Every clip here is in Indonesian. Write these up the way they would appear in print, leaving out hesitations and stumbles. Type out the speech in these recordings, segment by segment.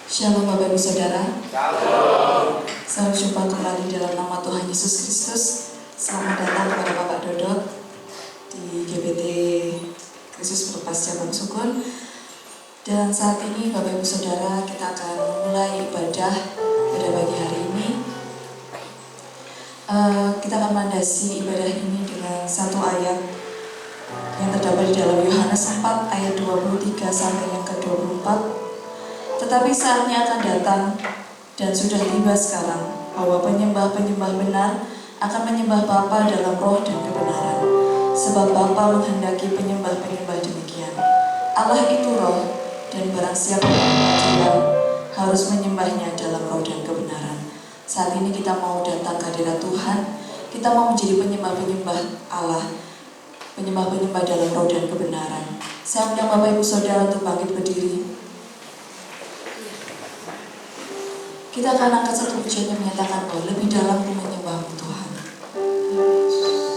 Shalom Bapak Ibu Saudara. Shalom. Salam jumpa kembali dalam nama Tuhan Yesus Kristus. Selamat datang kepada Bapak Dodot di GBT Kristus Berlepas Cabang Sukun. Dan saat ini Bapak Ibu Saudara, kita akan memulai ibadah pada pagi hari ini. Kita akan melandasi ibadah ini dengan satu ayat yang terdapat di dalam Yohanes 4 ayat 23 sampai yang ke-24. Tetapi saatnya akan datang dan sudah tiba sekarang bahwa penyembah-penyembah benar akan menyembah Bapa dalam roh dan kebenaran, sebab Bapa menghendaki penyembah-penyembah demikian. Allah itu roh, dan barang siapa menyembah Dia harus menyembahnya dalam roh dan kebenaran. Saat ini kita mau datang ke hadirat Tuhan, kita mau menjadi penyembah-penyembah Allah, penyembah-penyembah dalam roh dan kebenaran. Saya undang Bapak Ibu Saudara untuk bangkit berdiri. Kita akan angkat satu pujian yang menyatakan bahwa lebih dalam ku menyembahmu Tuhan. Shalom.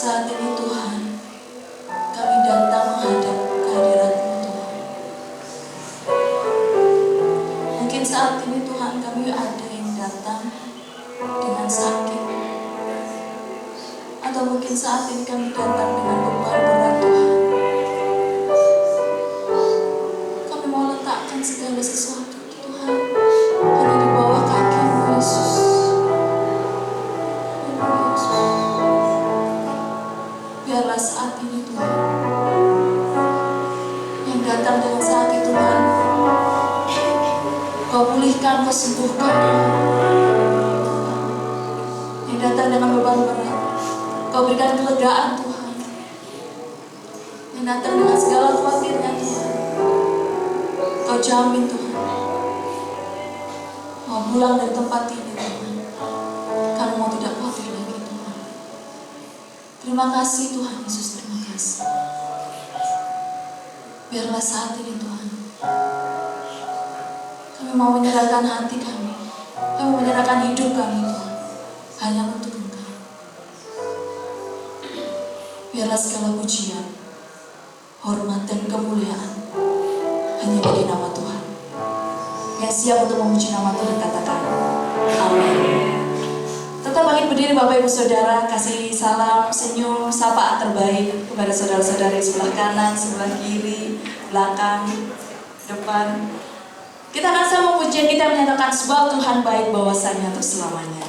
Saat ini Tuhan, kami datang menghadap kehadirat-Mu Tuhan. Mungkin saat ini Tuhan kami ada yang datang dengan sakit, atau mungkin saat ini kami datang dengan beban berat Tuhan. Kami mau letakkan segala sesuatu Tuhan hanya di bawah kaki-Mu Yesus. Biarlah saat ini Tuhan, yang datang dengan sakit Tuhan, Kau pulihkan, Kau sembuhkan Tuhan. Yang datang dengan beban berat, Kau berikan kelegaan Tuhan. Yang datang dengan segala khawatirnya Tuhan, Kau jamin Tuhan. Mau pulang dari tempat ini Tuhan, kami mau tidak khawatir lagi Tuhan. Terima kasih Tuhan Yesus, terima kasih. Biarlah saat ini Tuhan, kami mau menyerahkan hati kami, kami mau menyerahkan hidup kami Tuhan, hanya untuk Engkau. Biarlah segala pujian, hormat dan kemuliaan hanya bagi nama Tuhan. Yang siap untuk memuji nama Tuhan katakan amin. Tetap bangkit berdiri Bapak Ibu Saudara, kasih salam, senyum, sapaan terbaik kepada saudara-saudari sebelah kanan, sebelah kiri, belakang, depan. Kita akan sama pujian kita menyatakan sebab Tuhan baik bahwasanya untuk selamanya.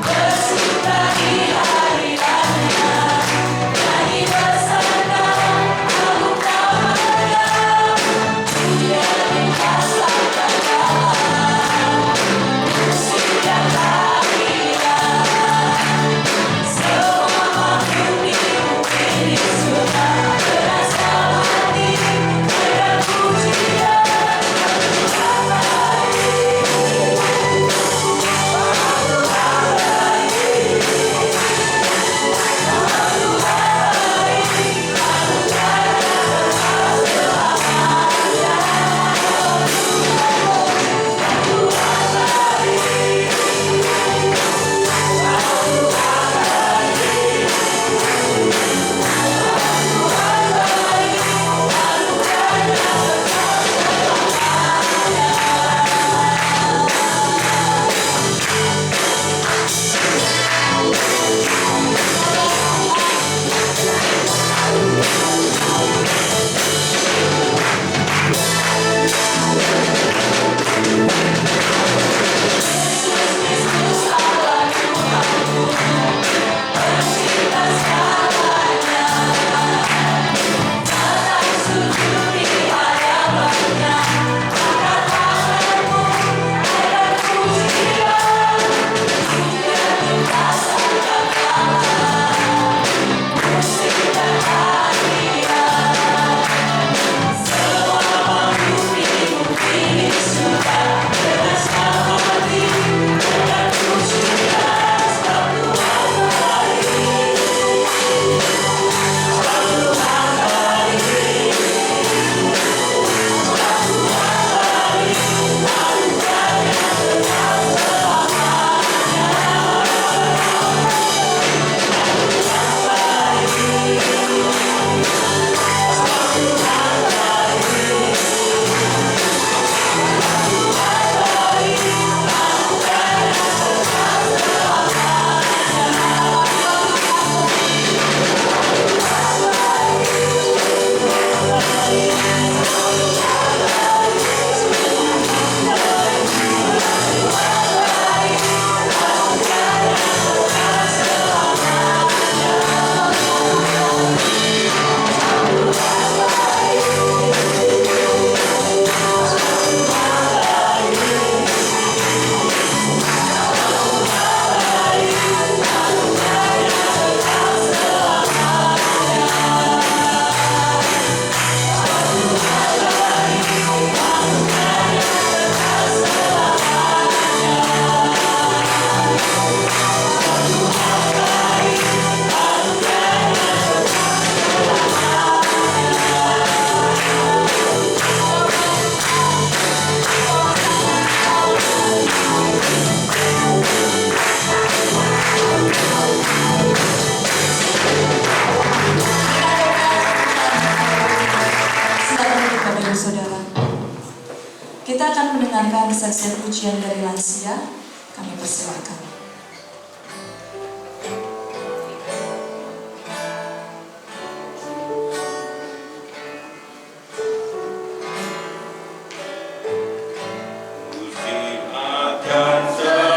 Bersuka cita mendengarkan kesaksian pujian dari lansia, kami persilakan. Akan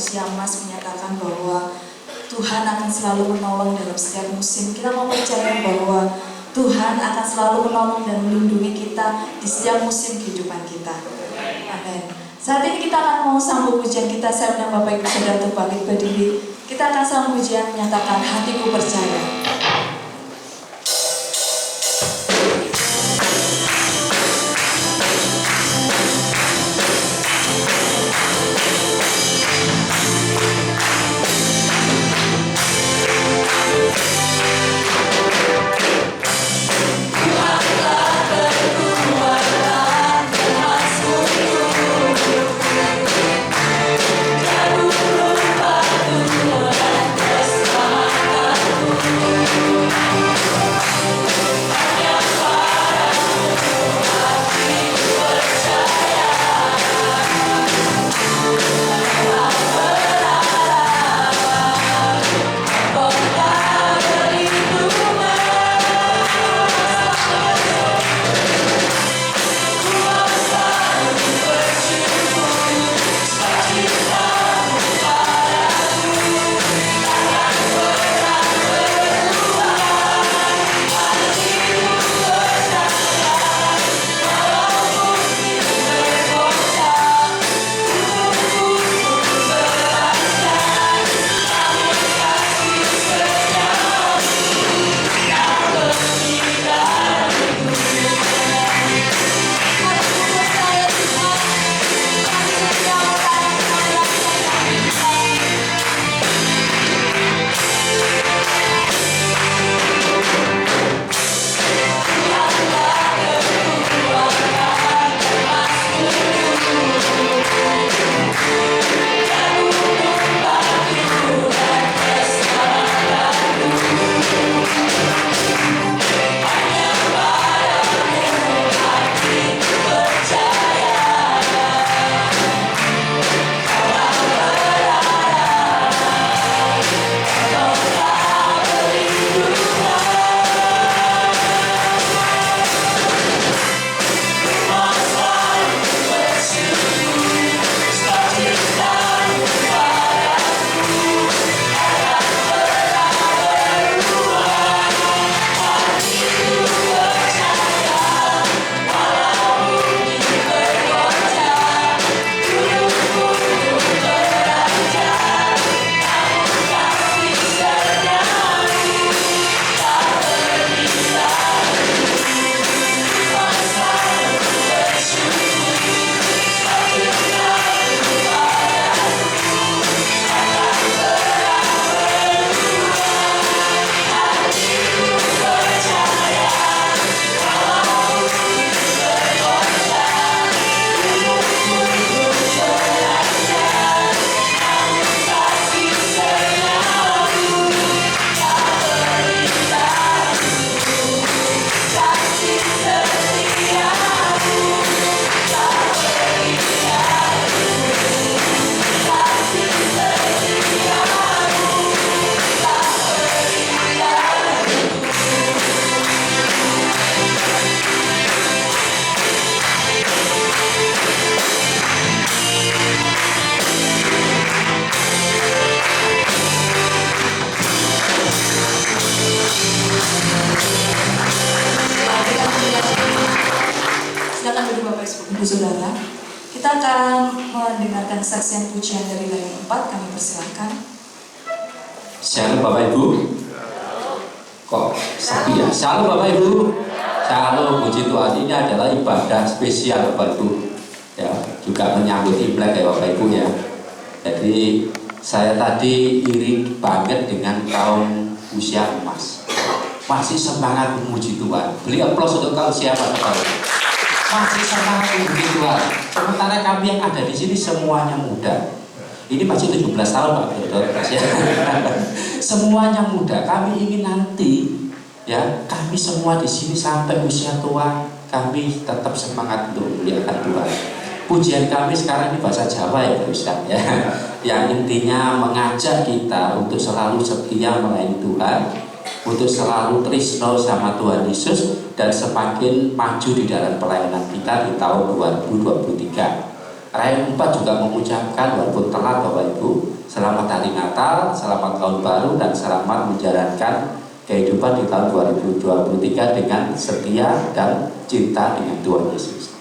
usia emas menyatakan bahwa Tuhan akan selalu menolong dalam setiap musim. Kita mau percaya bahwa Tuhan akan selalu menolong dan melindungi kita di setiap musim kehidupan kita. Amin. Saat ini kita akan mau sambung pujian kita. Saya undang Bapak Ibu Saudara untuk bangkit berdiri. Kita akan sambung pujian menyatakan hatiku percaya. Ibu Saudara, kita akan mendengarkan kesaksian pujian dari Layar 4. Kami persilakan. Shalom Bapak Ibu. Kok sepi ya? Shalom Bapak Ibu. Shalom, puji Tuhan. Ini adalah ibadah spesial Bapak Ibu. Ya, juga menyambut Imlek ya Bapak Ibu ya. Jadi saya tadi iri banget dengan kaum usia emas. Masih semangat memuji Tuhan. Beli aplaus untuk kaum siapa Bapak? Masih semangat memuji Tuhan. Sementara kami yang ada di sini semuanya muda. Ini masih 17 tahun Pak Dokter. Semuanya muda. Kami ingin nanti ya, kami semua di sini sampai usia tua, kami tetap semangat untuk memuliakan Tuhan. Pujian kami sekarang ini bahasa Jawa ya Pak Ustaz ya. Yang intinya mengajak kita untuk selalu setia melayani Tuhan, untuk selalu trisno sama Tuhan Yesus, dan semakin maju di dalam pelayanan kita di tahun 2023. Rayon 4 juga mengucapkan walaupun telat Bapak Ibu, selamat hari Natal, selamat tahun baru, dan selamat menjalankan kehidupan di tahun 2023 dengan setia dan cinta dengan Tuhan Yesus.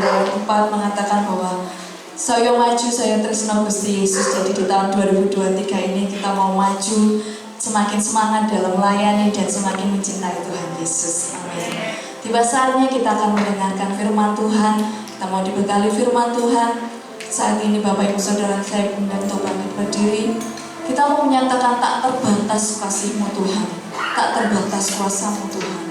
Rayon 4 mengatakan bahwa saya maju, saya tresno Gusti Yesus. Jadi di tahun 2023 ini kita mau maju semakin semangat dalam melayani dan semakin mencintai Tuhan Yesus. Amin. Tiba saatnya kita akan mendengarkan firman Tuhan. Kita mau dibekali firman Tuhan. Saat ini Bapak Ibu Saudara saya undang untuk bangkit berdiri. Kita mau menyatakan tak terbatas kasih-Mu Tuhan, tak terbatas kuasa-Mu Tuhan.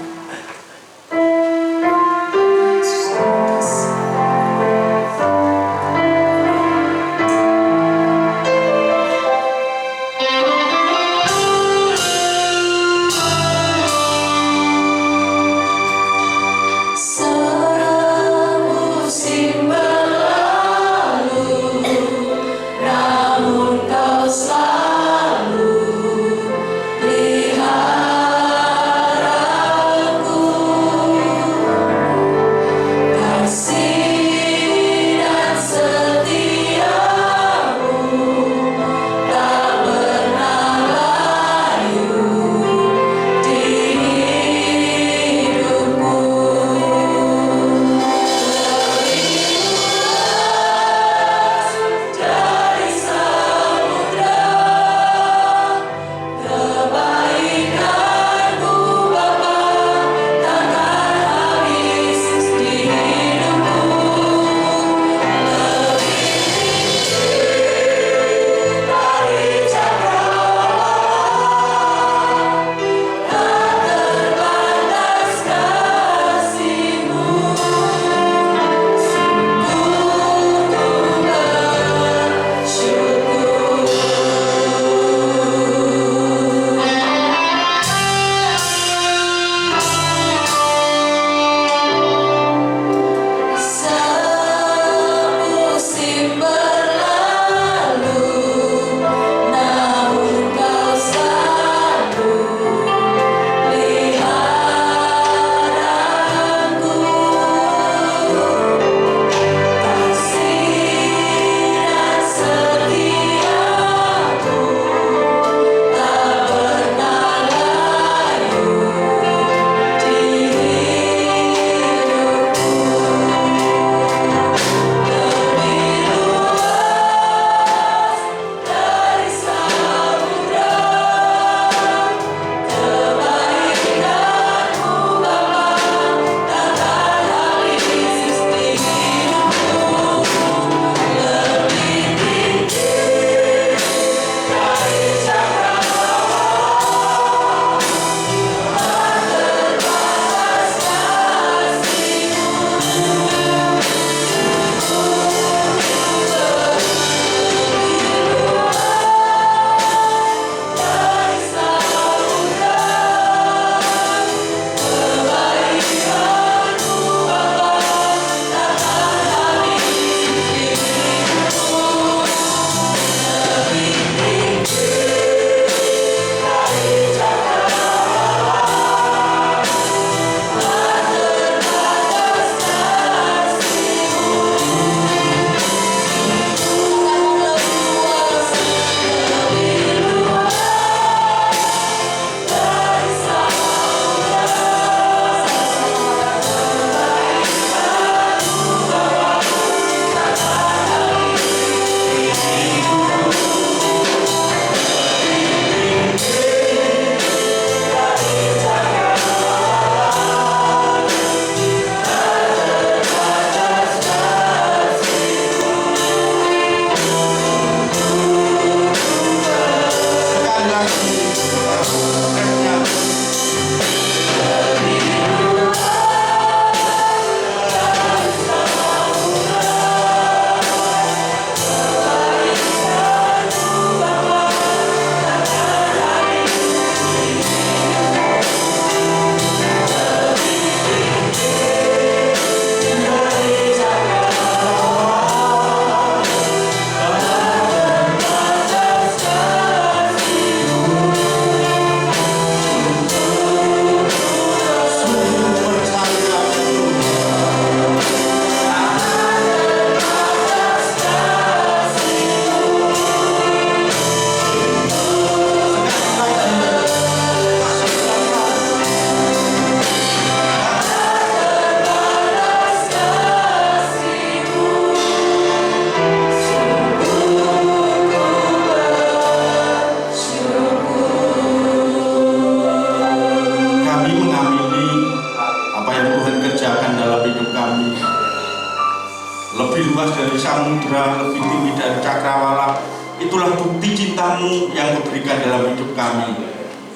samudra, lebih tinggi dari cakrawala. Itulah bukti cinta-Mu yang Kau berikan dalam hidup kami.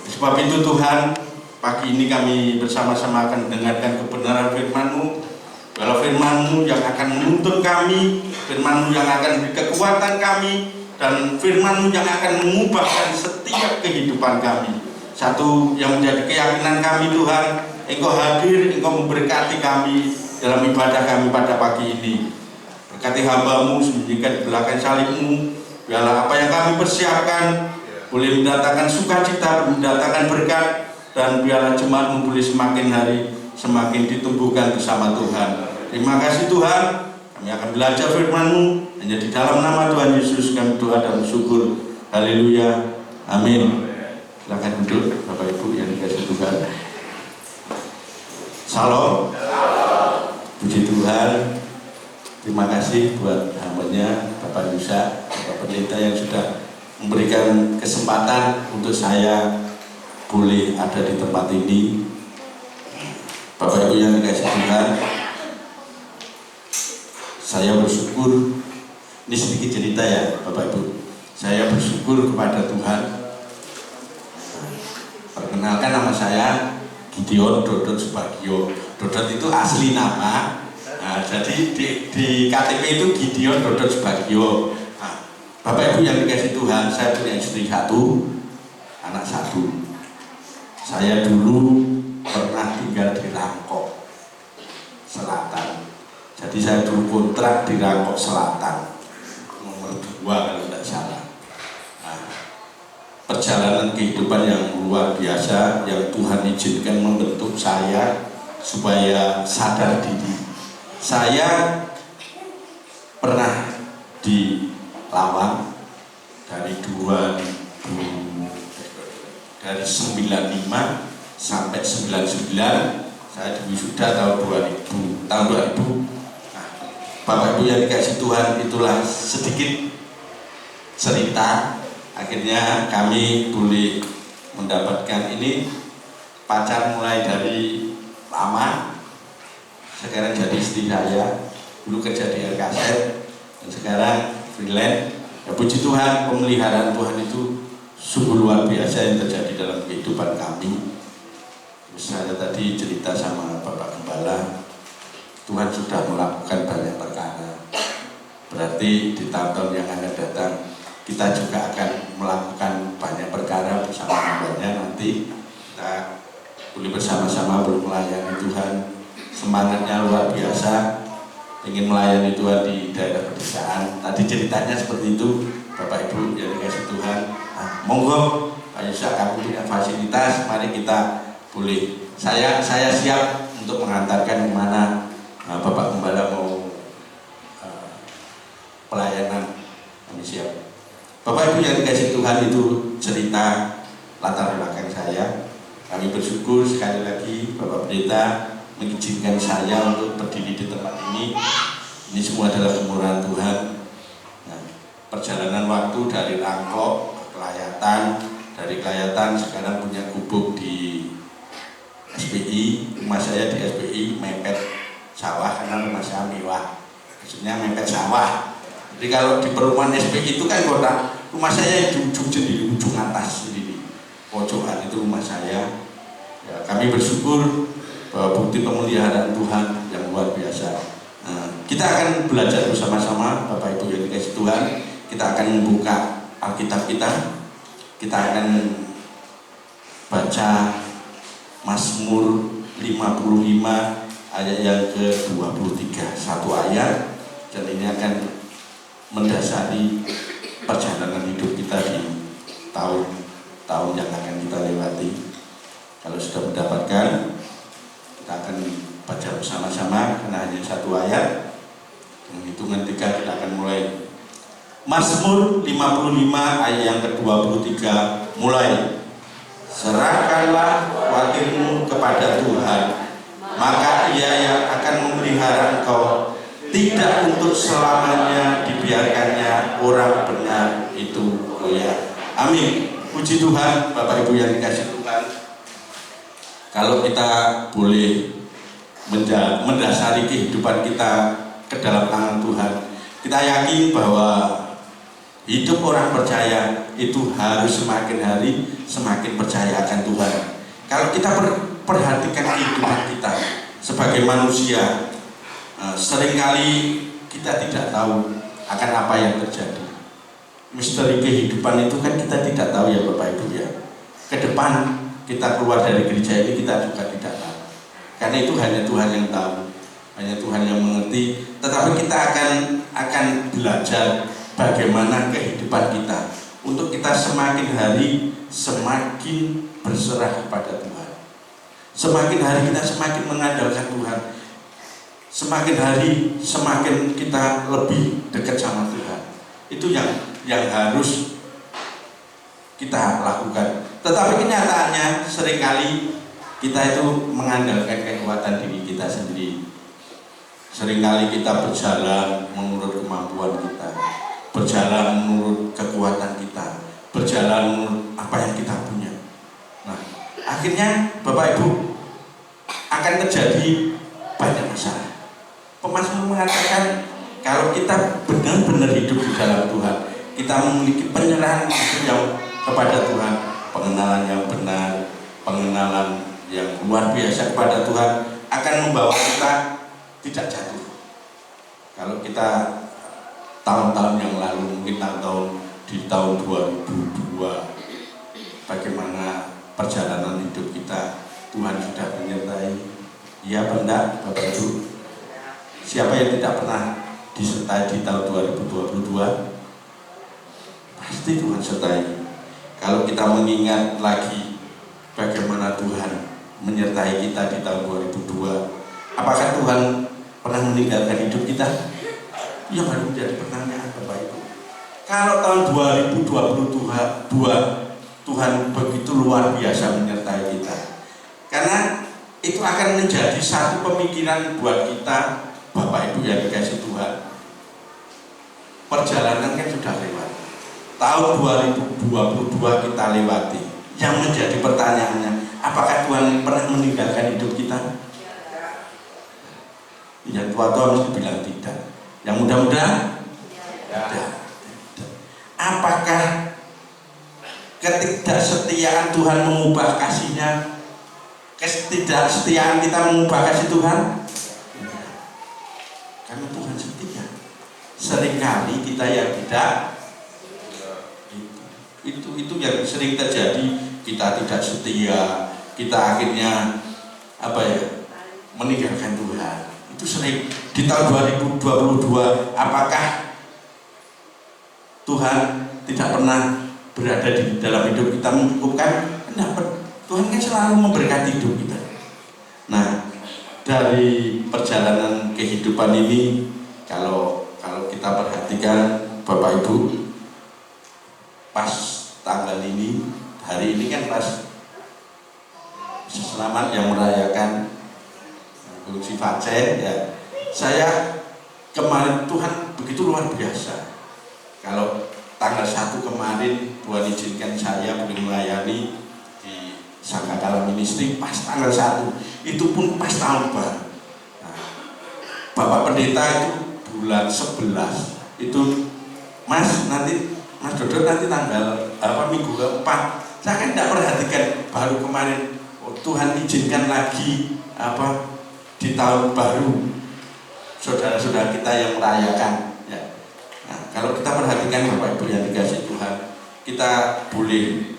Sebab itu Tuhan, pagi ini kami bersama-sama akan mendengarkan kebenaran firman-Mu. Kalau firman-Mu yang akan menuntun kami, firman-Mu yang akan beri kekuatan kami, dan firman-Mu yang akan mengubahkan setiap kehidupan kami. Satu yang menjadi keyakinan kami Tuhan, Engkau hadir, Engkau memberkati kami dalam ibadah kami pada pagi ini. Berkati hamba-Mu, sembunyikan di belakang salib-Mu. Biarlah apa yang kami persiapkan boleh mendatangkan sukacita, mendatangkan berkat, dan biarlah jemaat-Mu boleh semakin hari semakin ditumbuhkan bersama Tuhan. Terima kasih Tuhan. Kami akan belajar firman-Mu. Hanya di dalam nama Tuhan Yesus kami doa dan bersyukur. Haleluya. Amin. Silakan duduk Bapak Ibu yang dikasihi Tuhan. Salam. Puji Tuhan. Terima kasih buat hambanya Bapak Yusa, Bapak Pendeta yang sudah memberikan kesempatan untuk saya boleh ada di tempat ini. Bapak Ibu yang dikasihi Tuhan, saya bersyukur. Ini sedikit cerita ya Bapak Ibu. Saya bersyukur kepada Tuhan. Perkenalkan, nama saya Gideon Dodot Subagio. Dodot itu asli nama. Nah, jadi di KTP itu Gideon Dodot Subagio. Nah, Bapak Ibu yang dikasihi Tuhan, saya punya istri satu, anak satu. Saya dulu pernah tinggal di Rangkok Selatan. Jadi saya dulu kontrak di Rangkok Selatan, nomor 2 kalau tidak salah. Nah, perjalanan kehidupan yang luar biasa yang Tuhan izinkan membentuk saya supaya sadar diri. Saya pernah di Lawang dari 95 sampai 99. Saya wisuda tahun 2000. Nah, Bapak Ibu yang dikasihi Tuhan, itulah sedikit cerita. Akhirnya kami boleh mendapatkan ini pacar mulai dari lama. Sekarang jadi istri saya, dulu kerja di RKZ, dan sekarang freelance. Ya puji Tuhan, pemeliharaan Tuhan itu sungguh luar biasa yang terjadi dalam kehidupan kami. Terus saya tadi cerita sama Bapak Gembala, Tuhan sudah melakukan banyak perkara. Berarti di tahun-tahun yang akan datang, kita juga akan melakukan banyak perkara bersama hambanya. Nanti kita boleh bersama-sama melayani Tuhan. Semangatnya luar biasa, ingin melayani Tuhan di daerah pedesaan. Tadi ceritanya seperti itu, Bapak Ibu yang dikasihi Tuhan. Nah, monggo Pak Yusa, kamu punya fasilitas, mari kita boleh. Saya siap untuk mengantarkan kemana Bapak Gembala mau pelayanan, kami siap. Bapak Ibu yang dikasihi Tuhan, itu cerita latar belakang saya. Kami bersyukur sekali lagi Bapak Pendeta mengizinkan saya untuk berdiri di tempat ini. Ini semua adalah kemurahan Tuhan. Nah, perjalanan waktu dari Rangkok ke Kelayatan, dari Kelayatan sekarang punya gubuk di SPI. Rumah saya di SPI mepet sawah karena rumah saya mewah. Maksudnya mepet sawah. Jadi kalau di perumahan SPI itu kan kota, rumah saya di ujung sendiri, ujung atas sendiri, pojokan itu rumah saya. Ya, kami bersyukur bahwa bukti pemeliharaan Tuhan yang luar biasa. Nah, kita akan belajar bersama-sama Bapak Ibu yang dikasihi Tuhan. Kita akan membuka Alkitab kita. Kita akan baca Mazmur 55 ayat yang ke-23, satu ayat, dan ini akan mendasari perjalanan hidup kita di tahun-tahun yang akan kita lewati. Kalau sudah mendapatkan, kita akan baca bersama-sama karena hanya satu ayat. Dengan hitungan 3 kita akan mulai. Mazmur 55 ayat yang ke-23 mulai. Serahkanlah khawatirmu kepada Tuhan, maka Ia yang akan memelihara engkau. Tidak untuk selamanya dibiarkannya orang benar itu goyah. Amin. Puji Tuhan, Bapak Ibu yang dikasihi Tuhan. Kalau kita boleh mendasari kehidupan kita ke dalam tangan Tuhan, Kita yakin bahwa hidup orang percaya itu harus semakin hari semakin percaya akan Tuhan. Kalau kita perhatikan kehidupan kita sebagai manusia, seringkali kita tidak tahu akan apa yang terjadi. Misteri kehidupan itu kan kita tidak tahu ya Bapak Ibu ya. Ke depan kita keluar dari gereja ini kita juga tidak tahu. Karena itu hanya Tuhan yang tahu, hanya Tuhan yang mengerti. Tetapi kita akan belajar bagaimana kehidupan kita untuk kita semakin hari semakin berserah kepada Tuhan. Semakin hari kita semakin mengandalkan Tuhan. Semakin hari semakin kita lebih dekat sama Tuhan. Itu yang harus kita lakukan. Tetapi kenyataannya seringkali kita itu mengandalkan kekuatan diri kita sendiri. Seringkali kita berjalan menurut kemampuan kita, berjalan menurut kekuatan kita, berjalan menurut apa yang kita punya. Nah, akhirnya Bapak Ibu akan terjadi banyak masalah. Pemazmur mengatakan kalau kita benar-benar hidup di dalam Tuhan, kita memiliki penyerahan yang kepada Tuhan, pengenalan yang benar, pengenalan yang luar biasa kepada Tuhan akan membawa kita tidak jatuh. Kalau kita tahun-tahun yang lalu, mungkin di tahun 2002, bagaimana perjalanan hidup kita, Tuhan sudah menyertai. Iya benar Bapak Ibu. Siapa yang tidak pernah disertai di tahun 2022? Pasti Tuhan sertai. Kalau kita mengingat lagi bagaimana Tuhan menyertai kita di tahun 2002, apakah Tuhan pernah meninggalkan hidup kita? Yang baru menjadi pertanyaan Bapak Ibu. Kalau tahun 2022 Tuhan begitu luar biasa menyertai kita, karena itu akan menjadi satu pemikiran buat kita Bapak Ibu yang dikasih Tuhan. Perjalanan kan sudah lewat. Tahun 2022 kita lewati. Yang menjadi pertanyaannya, apakah Tuhan pernah meninggalkan hidup kita? Yang tua-tua mesti bilang tidak. Yang muda-muda? Tidak. Apakah ketidaksetiaan Tuhan mengubah kasihnya? Ketidaksetiaan kita mengubah kasih Tuhan? Karena Tuhan setia. Seringkali kita yang tidak, itu yang sering terjadi. Kita tidak setia, kita akhirnya meninggalkan Tuhan. Itu sering. Di tahun 2022 apakah Tuhan tidak pernah berada di dalam hidup kita mencukupkan? Tidak. Tuhan kan selalu memberkati hidup kita. Nah, dari perjalanan kehidupan ini, kalau kita perhatikan Bapak Ibu, pas tanggal ini, hari ini kan pas selamat yang merayakan Fungsi Facet ya. Saya kemarin Tuhan begitu luar biasa. Kalau tanggal 1 kemarin Tuhan izinkan saya boleh melayani di Sangkakala Ministry pas tanggal 1, itu pun pas tahun baru. Nah, Bapak Pendeta itu bulan 11 itu Mas Dodo nanti tanggal minggu ke-4. Saya kan tidak perhatikan, baru kemarin Tuhan izinkan lagi di tahun baru saudara-saudara kita yang merayakan ya. Nah, kalau kita perhatikan Bapak Ibu yang dikasih Tuhan, kita boleh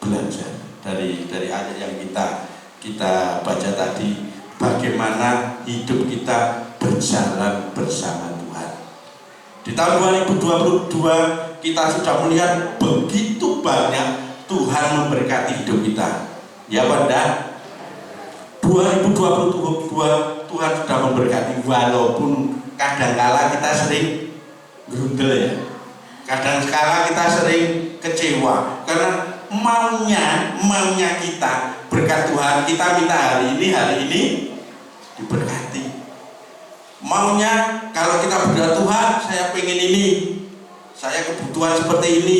belajar dari ayat yang kita baca tadi, bagaimana hidup kita berjalan bersama Tuhan. Di tahun 2022 kita sudah melihat begitu banyak Tuhan memberkati hidup kita. Ya pada 2022 Tuhan sudah memberkati, walaupun kadangkala kita sering gerundel ya. Kadangkala kita sering kecewa karena maunya kita berkat Tuhan, kita minta hari ini diberkati. Maunya kalau kita berdoa, Tuhan saya pengen ini, saya kebutuhan seperti ini,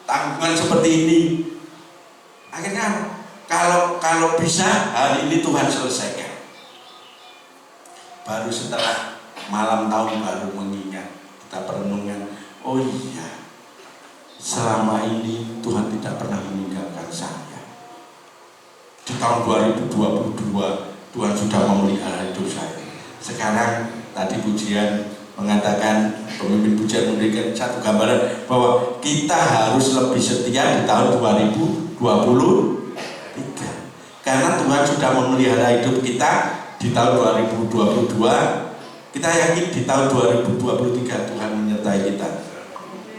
tanggungan seperti ini. Akhirnya kalau bisa hari ini Tuhan selesaikan. Baru setelah malam tahun baru mengingat, kita perenungan, oh iya, selama ini Tuhan tidak pernah meninggalkan saya. Di tahun 2022 Tuhan sudah memelihara hidup saya. Sekarang tadi pujian mengatakan, pemimpin pujian memberikan satu gambaran bahwa kita harus lebih setia di tahun 2023 karena Tuhan sudah memelihara hidup kita di tahun 2022. Kita yakin di tahun 2023 Tuhan menyertai kita.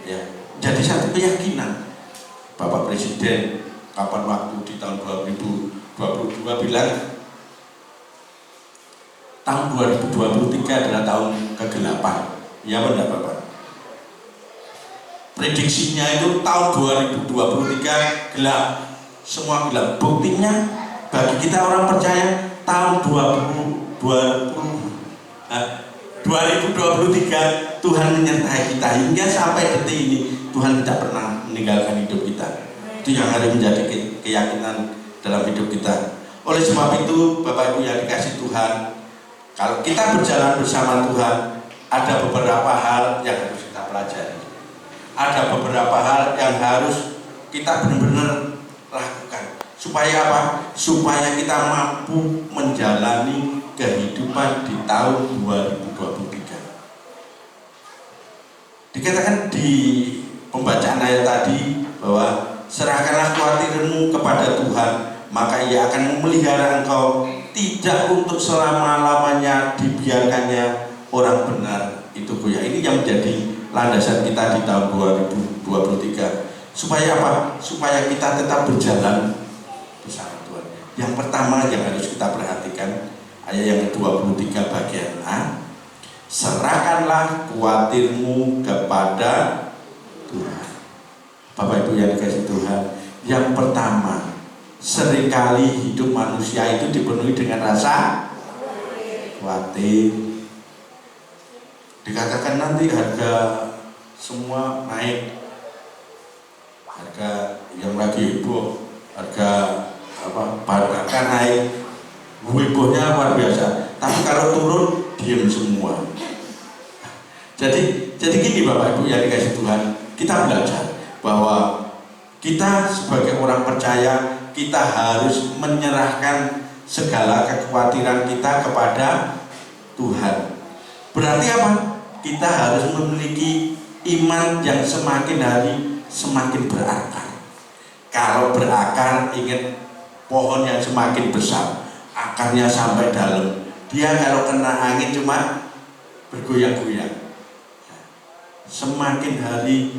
Ya, jadi satu keyakinan. Bapak Presiden kapan waktu di tahun 2022 bilang tahun 2023 adalah tahun ke-8. Ya benar Bapak. Prediksinya itu tahun 2023 gelap. Semua gelap. Buktinya bagi kita orang percaya tahun 2023 Tuhan menyertai kita hingga sampai detik ini. Tuhan tidak pernah meninggalkan hidup kita. Itu yang harus menjadi keyakinan dalam hidup kita. Oleh sebab itu Bapak Ibu yang dikasih Tuhan, kalau kita berjalan bersama Tuhan, ada beberapa hal yang harus kita pelajari. Ada beberapa hal yang harus kita benar-benar lakukan. Supaya apa? Supaya kita mampu menjalani kehidupan di tahun 2023. Dikatakan di pembacaan ayat tadi bahwa serahkanlah kekhawatiranmu kepada Tuhan, maka Ia akan memelihara engkau, tidak untuk selama-lamanya dibiarkannya orang benar itu goyah. Ini yang menjadi landasan kita di tahun 2023. Supaya apa? Supaya kita tetap berjalan bersama Tuhan. Yang pertama yang harus kita perhatikan, ayat yang ke-23 bagian A, serahkanlah khawatirmu kepada Tuhan. Bapak Ibu yang dikasih Tuhan, yang pertama, seringkali hidup manusia itu dipenuhi dengan rasa khawatir. Dikatakan nanti harga semua naik, harga yang lagi heboh, harga bahan bakar naik, hebohnya luar biasa. Tapi kalau turun diam semua. Jadi gini Bapak Ibu yang dikasih Tuhan, kita belajar bahwa kita sebagai orang percaya, kita harus menyerahkan segala kekhawatiran kita kepada Tuhan. Berarti apa? Kita harus memiliki iman yang semakin hari semakin berakar. Kalau berakar, ingat pohon yang semakin besar, akarnya sampai dalam. Dia kalau kena angin cuma bergoyang-goyang. Semakin hari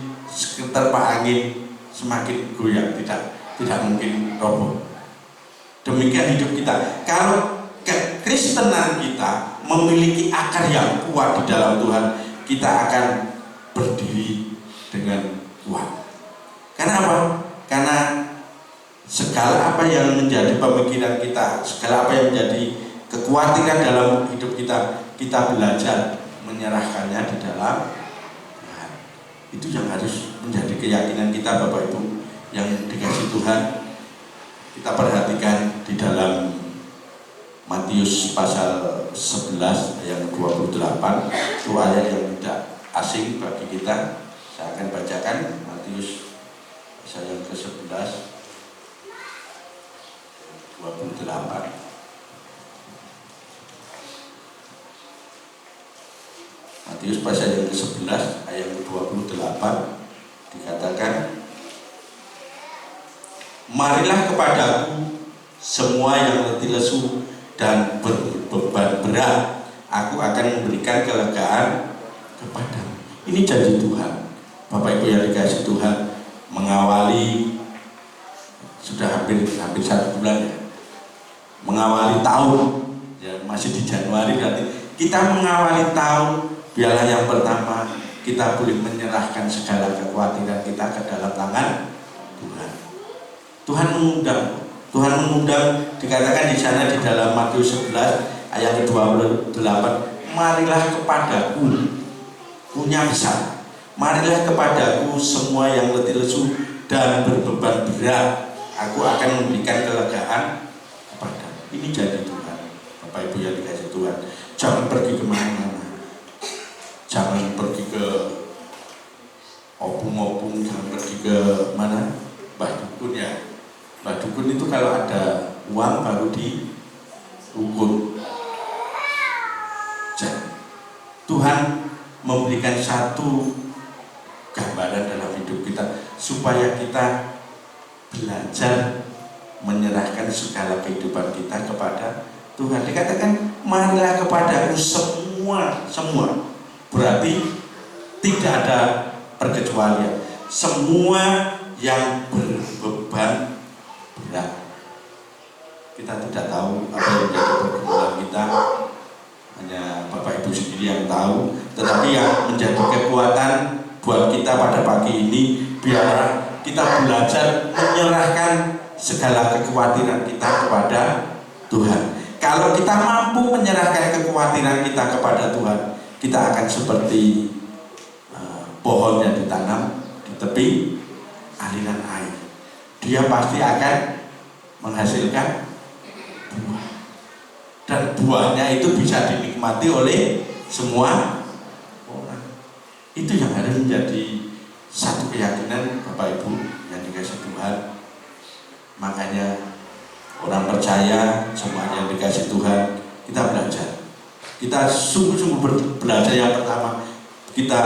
terpa angin semakin goyang, tidak mungkin roboh. Demikian hidup kita. Kalau kekristenan kita memiliki akar yang kuat di dalam Tuhan, kita akan berdiri dengan kuat. Karena apa? Karena segala apa yang menjadi pemikiran kita, segala apa yang menjadi kekhawatiran dalam hidup kita, kita belajar menyerahkannya di dalam Tuhan. Itu yang harus menjadi keyakinan kita Bapak Ibu yang dikasih Tuhan. Kita perhatikan di dalam Matius pasal 11 ayat 28, itu ayat yang tidak asing bagi kita. Saya akan bacakan Matius pasal yang ke-11 28. Matius pasal yang ke-11 ayat 28 dikatakan, marilah kepadaku semua yang letih lesu dan berbeban berat, aku akan memberikan kelegaan kepadamu. Ini janji Tuhan. Bapak Ibu yang dikasih Tuhan, mengawali sudah hampir 1 bulan ya, mengawali tahun ya, masih di Januari, berarti kita mengawali tahun. Biarlah yang pertama kita boleh menyerahkan segala kekhawatiran kita ke dalam tangan Tuhan. Tuhan mengundang, dikatakan di sana di dalam Matius 11 ayat ke-28, marilah kepadaku, punya besar, marilah kepadaku semua yang letih lesu dan berbeban berat, aku akan memberikan kelegaan kepadamu. Ini janji Tuhan. Bapak Ibu yang dikasih Tuhan, jangan pergi kemana-mana, jangan pergi ke opung-opung jangan pergi ke mana, Mbah Dukun ya. Mbah Dukun itu kalau ada uang baru diukur. Tuhan memberikan satu gambaran dalam hidup kita supaya kita belajar menyerahkan segala kehidupan kita kepada Tuhan. Dikatakan marilah kepadaku semua. Berarti tidak ada perkecualian. Semua yang berbeban berat. Kita tidak tahu apa yang menjadi pergumulan kita, hanya Bapak Ibu sendiri yang tahu. Tetapi yang menjadi kekuatan buat kita pada pagi ini, biar kita belajar menyerahkan segala kekhawatiran kita kepada Tuhan. Kalau kita mampu menyerahkan kekhawatiran kita kepada Tuhan, kita akan seperti pohon yang ditanam di tepi aliran air. Dia pasti akan menghasilkan buah, dan buahnya itu bisa dinikmati oleh semua orang. Itu yang harus menjadi satu keyakinan Bapak Ibu yang dikasih Tuhan. Makanya orang percaya semuanya yang dikasih Tuhan, kita belajar. Kita sungguh-sungguh belajar. Yang pertama, kita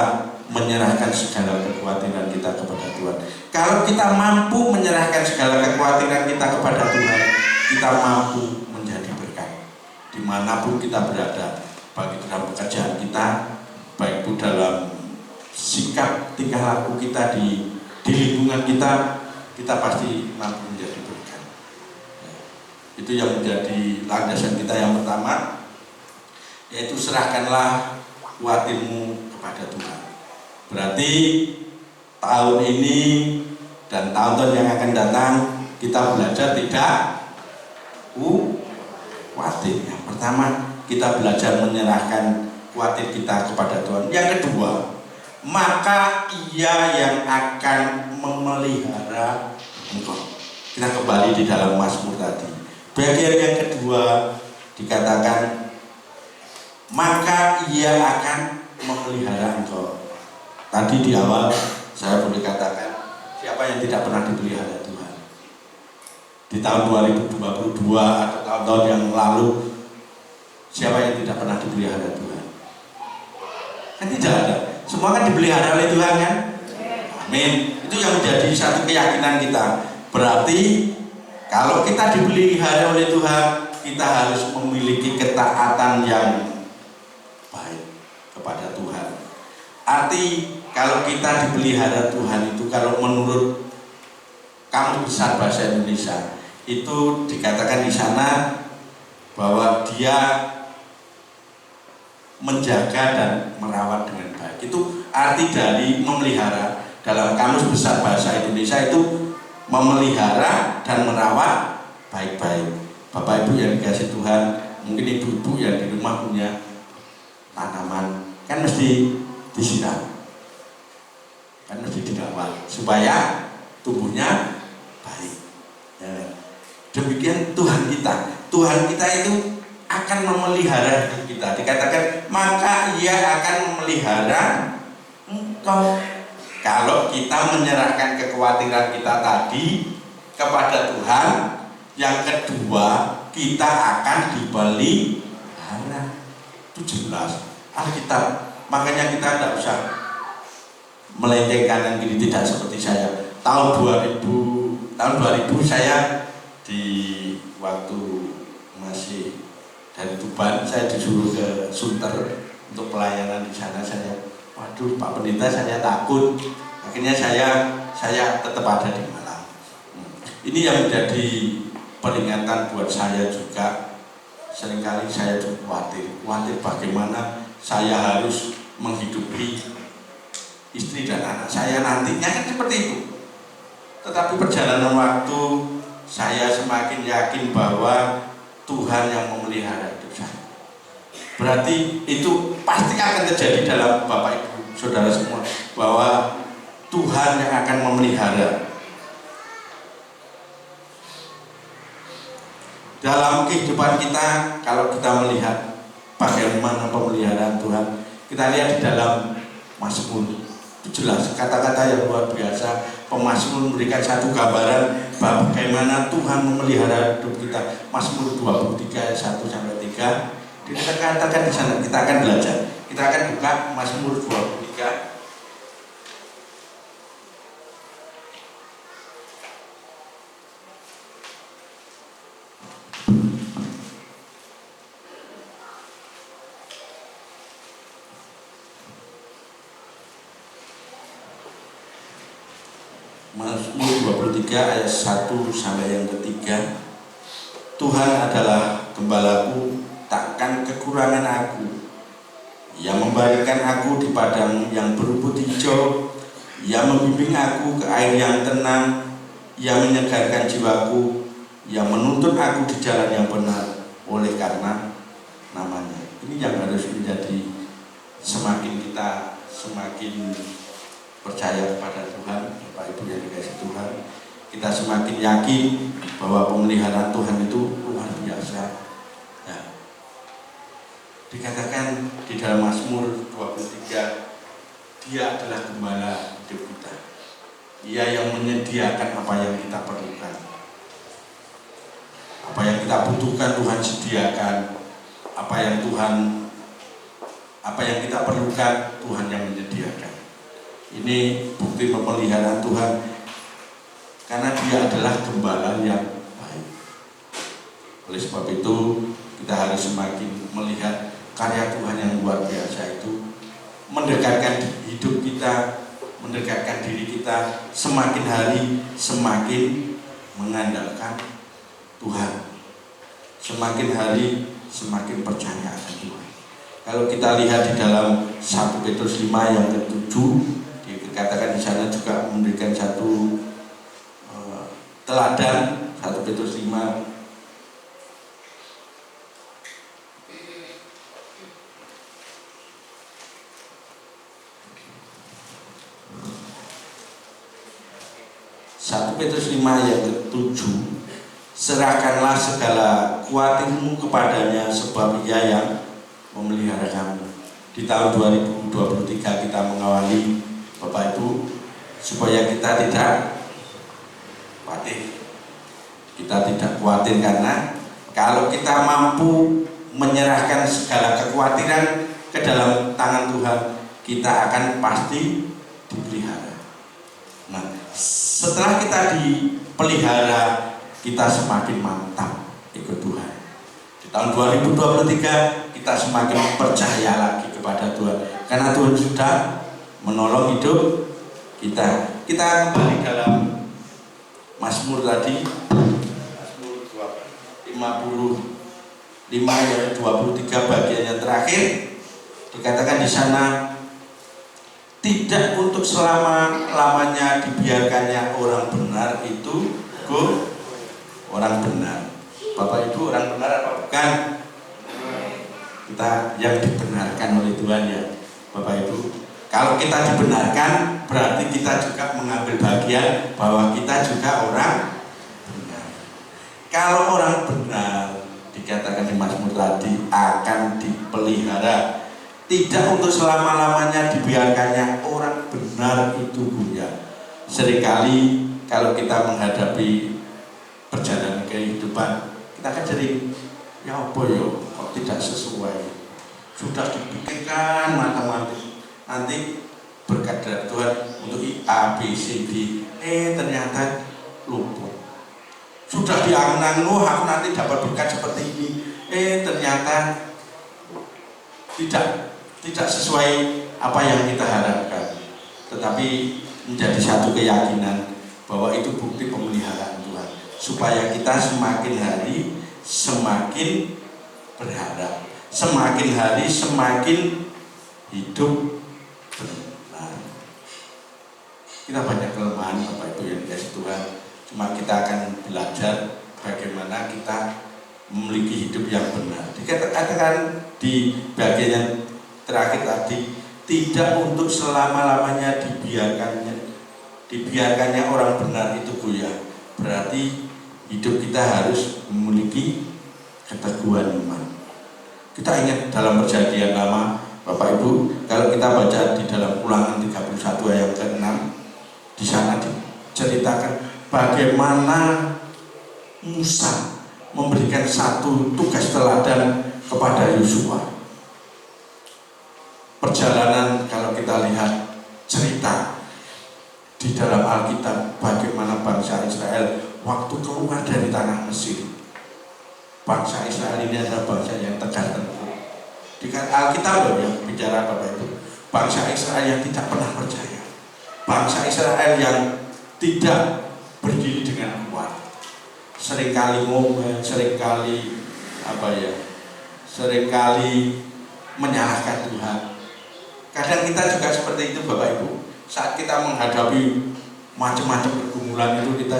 menyerahkan segala kekhawatiran kita kepada Tuhan. Kalau kita mampu menyerahkan segala kekhawatiran kita kepada Tuhan, kita mampu menjadi berkat dimanapun kita berada, baik dalam pekerjaan kita, baik itu dalam sikap tingkah laku kita di lingkungan kita pasti mampu menjadi berkat. Itu yang menjadi landasan kita yang pertama, yaitu serahkanlah khawatirmu kepada Tuhan. Berarti tahun ini dan tahun-tahun yang akan datang kita belajar tidak khawatir. Yang pertama, kita belajar menyerahkan khawatir kita kepada Tuhan. Yang kedua, maka Ia yang akan memelihara engkau. Kita kembali di dalam Mazmur tadi. Bagian yang kedua dikatakan, maka Ia akan memelihara engkau. Tadi di awal saya boleh katakan, siapa yang tidak pernah dipelihara Tuhan? Di tahun 2022 atau tahun-tahun yang lalu, siapa yang tidak pernah dipelihara Tuhan? Kan tidak ada. Semua kan dipelihara oleh Tuhan kan? Amin. Itu yang menjadi satu keyakinan kita. Berarti kalau kita dipelihara oleh Tuhan, kita harus memiliki ketaatan yang baik kepada Tuhan. Arti kalau kita dipelihara Tuhan itu, kalau menurut Kamus Besar Bahasa Indonesia itu dikatakan di sana bahwa Dia menjaga dan merawat dengan baik. Itu arti dari memelihara. Dalam Kamus Besar Bahasa Indonesia itu memelihara dan merawat baik-baik. Bapak Ibu yang dikasih Tuhan, mungkin ibu-ibu yang di rumah punya tanaman, kan mesti disiram, kan mesti dirawat supaya tumbuhnya baik. Ya. Demikian Tuhan kita itu akan memelihara hidup kita. Dikatakan maka Ia akan memelihara engkau. Kalau kita menyerahkan kekhawatiran kita tadi kepada Tuhan, yang kedua kita akan dipelihara. Itu jelas Alkitab. Makanya kita tidak usah melenceng kanan kiri, tidak seperti saya. Tahun 2000 saya di waktu masih dari Tuban, saya disuruh ke Sunter untuk pelayanan di sana. Saya, waduh Pak Pendeta, saya takut. Akhirnya saya tetap ada di Malang. Ini yang menjadi peringatan buat saya juga. Seringkali saya juga khawatir bagaimana saya harus menghidupi istri dan anak saya nantinya, kan seperti itu. Tetapi perjalanan waktu saya semakin yakin bahwa Tuhan yang memelihara hidup saya. Berarti itu pasti akan terjadi dalam Bapak Ibu Saudara semua, bahwa Tuhan yang akan memelihara. Dalam kehidupan kita, kalau kita melihat bagaimana pemeliharaan Tuhan, kita lihat di dalam Mazmur 17 jelas, kata-kata yang luar biasa. Pemazmur memberikan satu gambaran bagaimana Tuhan memelihara hidup kita. Mazmur 23 ayat 1 sampai 3. Dikatakan di sana, kita akan belajar. Kita akan buka Mazmur 23. Mazmur 23 ayat 1 sampai yang ketiga. Tuhan adalah gembalaku, takkan kekurangan aku. Ia memberikan aku di padang yang berumput hijau. Ia membimbing aku ke air yang tenang. Ia menyegarkan jiwaku. Ia menuntun aku di jalan yang benar oleh karena namanya. Ini yang harus menjadi semakin kita semakin percaya kepada Tuhan, Bapak Ibu yang dikasihi Tuhan, kita semakin yakin bahwa pemeliharaan Tuhan itu luar biasa. Ya. Dikatakan di dalam Mazmur 23, Dia adalah gembala hidup kita. Dia yang menyediakan apa yang kita perlukan. Apa yang kita butuhkan Tuhan sediakan. Apa yang kita perlukan Tuhan yang menyediakan. Ini bukti pemeliharaan Tuhan, karena Dia adalah gembala yang baik. Oleh sebab itu kita harus semakin melihat karya Tuhan yang luar biasa itu, mendekatkan hidup kita, mendekatkan diri kita semakin hari semakin mengandalkan Tuhan, semakin hari semakin percaya akan Tuhan. Kalau kita lihat di dalam 1 Petrus 5 yang ke-7, dikatakan di sana juga memberikan satu teladan. 1 Petrus 5 1 Petrus 5 ayat ke-7, serahkanlah segala kuatirmu kepadanya, sebab Ia yang memelihara kamu. Di tahun 2023 kita mengawali, Bapak Ibu, supaya kita tidak khawatir. Kita tidak khawatir karena kalau kita mampu menyerahkan segala kekhawatiran ke dalam tangan Tuhan, kita akan pasti dipelihara. Nah, setelah kita dipelihara, kita semakin mantap ikut Tuhan. Di tahun 2023 kita semakin percaya lagi kepada Tuhan, karena Tuhan sudah menolong hidup kita. Kita kembali dalam Mazmur tadi, Mazmur 55 ayat 23 bagian yang terakhir, dikatakan di sana, tidak untuk selama-lamanya dibiarkannya orang benar itu orang benar. Bapak Ibu, orang benar apa bukan? Kita yang dibenarkan oleh Tuhan, ya Bapak Ibu. Kalau kita dibenarkan, berarti kita juga mengambil bagian bahwa kita juga orang benar. Kalau orang benar, dikatakan di Mazmur tadi, akan dipelihara. Tidak untuk selama-lamanya dibiarkannya orang benar itu goyah. Seringkali kalau kita menghadapi perjalanan kehidupan, kita kan sering, ya apa yo, kok tidak sesuai. Sudah dipikirkan matang-matang, nanti berkat dari Tuhan untuk A, B, C, D, ternyata luput. Sudah diangan-angan, aku nanti dapat berkat seperti ini, ternyata tidak sesuai apa yang kita harapkan. Tetapi menjadi satu keyakinan bahwa itu bukti pemeliharaan Tuhan, supaya kita semakin hari semakin berharap, semakin hari semakin hidup benar. Kita banyak kelemahan Bapak Ibu yang dikasihi Tuhan, cuma kita akan belajar bagaimana kita memiliki hidup yang benar. Dikatakan di bagian yang terakhir tadi, tidak untuk selama-lamanya dibiarkannya orang benar itu goyah. Berarti hidup kita harus memiliki keteguhan iman. Kita ingat dalam perjanjian lama, Bapak Ibu, kalau kita baca di dalam Ulangan 31 ayat ke-6, di sana diceritakan bagaimana Musa memberikan satu tugas teladan kepada Yosua. Perjalanan, kalau kita lihat cerita di dalam Alkitab bagaimana bangsa Israel waktu keluar dari tanah Mesir. Bangsa Israel ini adalah bangsa yang tegar tengkuk. Di Alkitab loh yang bicara Bapak Ibu. Bangsa Israel yang tidak pernah percaya. Bangsa Israel yang tidak berdiri dengan kuat. Seringkali ngomel, seringkali seringkali menyalahkan Tuhan. Kadang kita juga seperti itu Bapak Ibu. Saat kita menghadapi macam-macam pergumulan itu kita